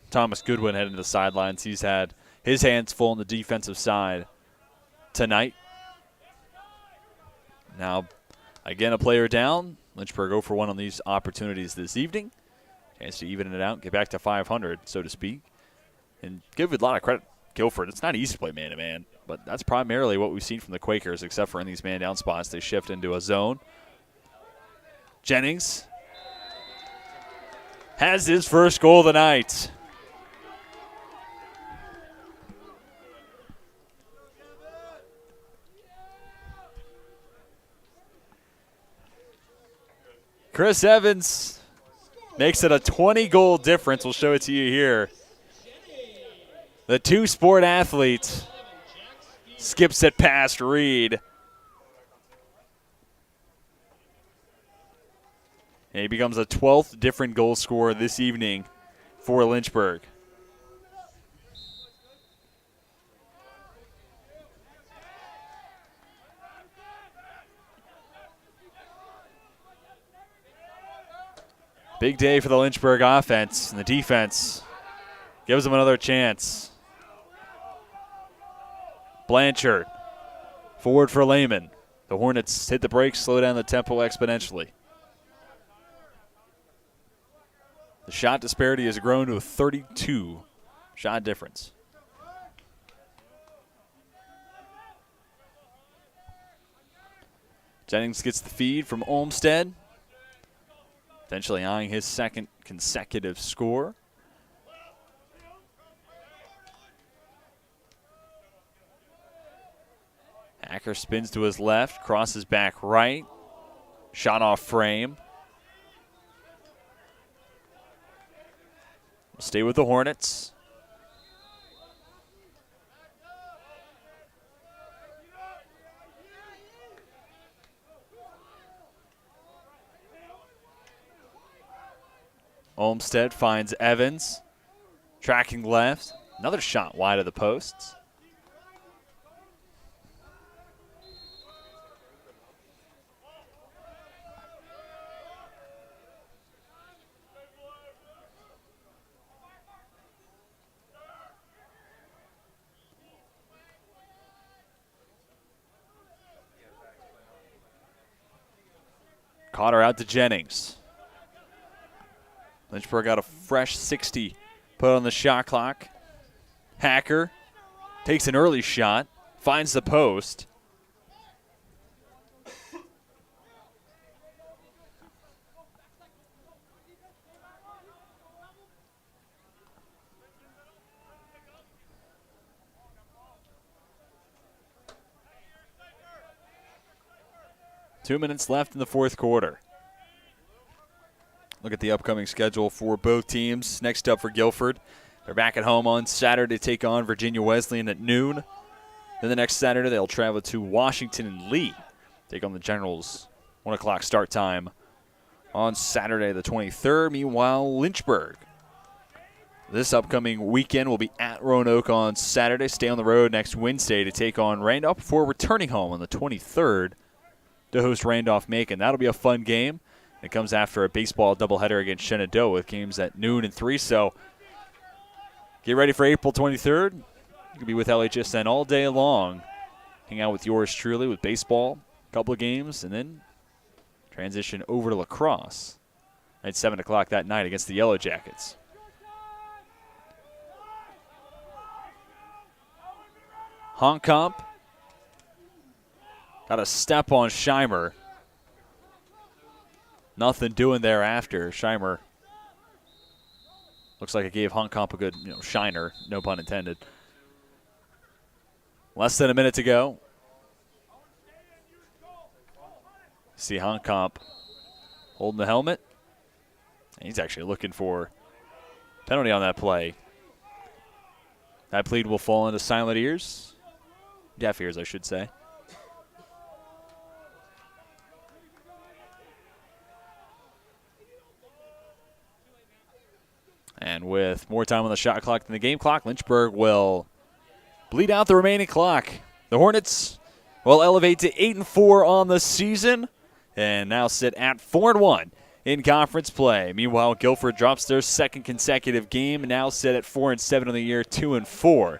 Thomas Goodwin heading to the sidelines. He's had his hands full on the defensive side tonight. Now, again, a player down. Lynchburg 0 for 1 on these opportunities this evening. Chance to even it out, get back to 500, so to speak. And give a lot of credit, Guilford. It's not easy to play man-to-man, but that's primarily what we've seen from the Quakers, except for in these man-down spots. They shift into a zone. Jennings has his first goal of the night. Chris Evans makes it a 20-goal difference. We'll show it to you here. The two-sport athlete skips it past Reed. And he becomes a 12th different goal scorer this evening for Lynchburg. Big day for the Lynchburg offense, and the defense gives them another chance. Blanchard, forward for Lehman. The Hornets hit the brakes, slow down the tempo exponentially. The shot disparity has grown to a 32 shot difference. Jennings gets the feed from Olmsted, eventually eyeing his second consecutive score. Hacker spins to his left, crosses back right, shot off frame. Stay with the Hornets. Olmsted finds Evans, tracking left. Another shot wide of the posts. Caught her out to Jennings. Lynchburg got a fresh 60 put on the shot clock. Hacker takes an early shot, finds the post. Two minutes left in the fourth quarter. Look at the upcoming schedule for both teams. Next up for Guilford, they're back at home on Saturday to take on Virginia Wesleyan at noon. Then the next Saturday they'll travel to Washington and Lee, take on the Generals. 1 o'clock start time on Saturday the 23rd. Meanwhile, Lynchburg this upcoming weekend will be at Roanoke on Saturday. Stay on the road next Wednesday to take on Randolph before returning home on the 23rd to host Randolph-Macon. That'll be a fun game. It comes after a baseball doubleheader against Shenandoah with games at noon and 3. So get ready for April 23rd. You can be with LHSN all day long. Hang out with yours truly with baseball, a couple of games, and then transition over to lacrosse at 7 o'clock that night against the Yellow Jackets. Honkamp got a step on Scheimer. Nothing doing thereafter. Scheimer looks like it gave Honkamp a good shiner, no pun intended. Less than a minute to go. See Honkamp holding the helmet. And he's actually looking for penalty on that play. That plead will fall into silent ears. Deaf ears, I should say. And with more time on the shot clock than the game clock, Lynchburg will bleed out the remaining clock. The Hornets will elevate to 8-4 on the season and now sit at 4-1 in conference play. Meanwhile, Guilford drops their second consecutive game, now sit at 4-7 on the year, 2-4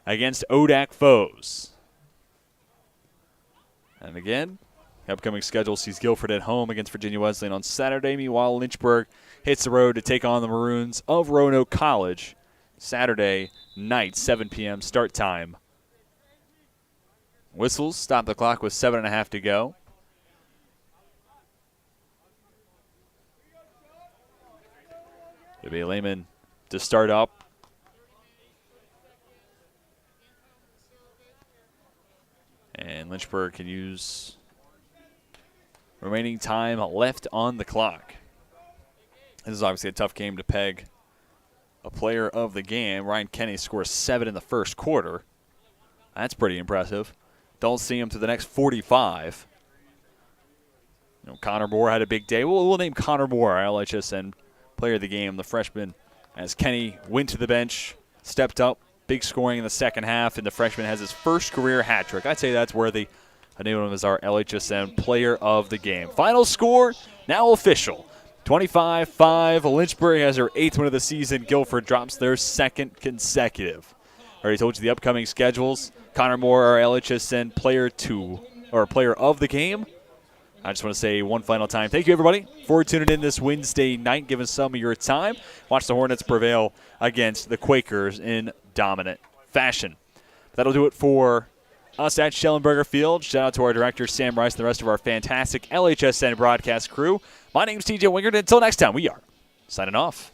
against ODAC foes. And again, the upcoming schedule sees Guilford at home against Virginia Wesleyan on Saturday. Meanwhile, Lynchburg hits the road to take on the Maroons of Roanoke College Saturday night, 7 p.m. start time. Whistles stop the clock with 7.5 to go. It'll be Lehman to start up. And Lynchburg can use remaining time left on the clock. This is obviously a tough game to peg a player of the game. Ryan Kenny scores 7 in the first quarter. That's pretty impressive. Don't see him to the next 45. You know, Connor Moore had a big day. We'll name Connor Moore our LHSN player of the game, the freshman, as Kenny went to the bench, stepped up, big scoring in the second half, and the freshman has his first career hat trick. I'd say that's worthy. I name him as our LHSN player of the game. Final score now official. 25-5. Lynchburg has her 8th win of the season. Guilford drops their second consecutive. I already told you the upcoming schedules. Connor Moore, our LHSN player of the game. I just want to say one final time, thank you, everybody, for tuning in this Wednesday night, giving some of your time. Watch the Hornets prevail against the Quakers in dominant fashion. That'll do it for us at Schellenberger Field. Shout out to our director, Sam Rice, and the rest of our fantastic LHSN broadcast crew. My name's TJ Wingard, and until next time, we are signing off.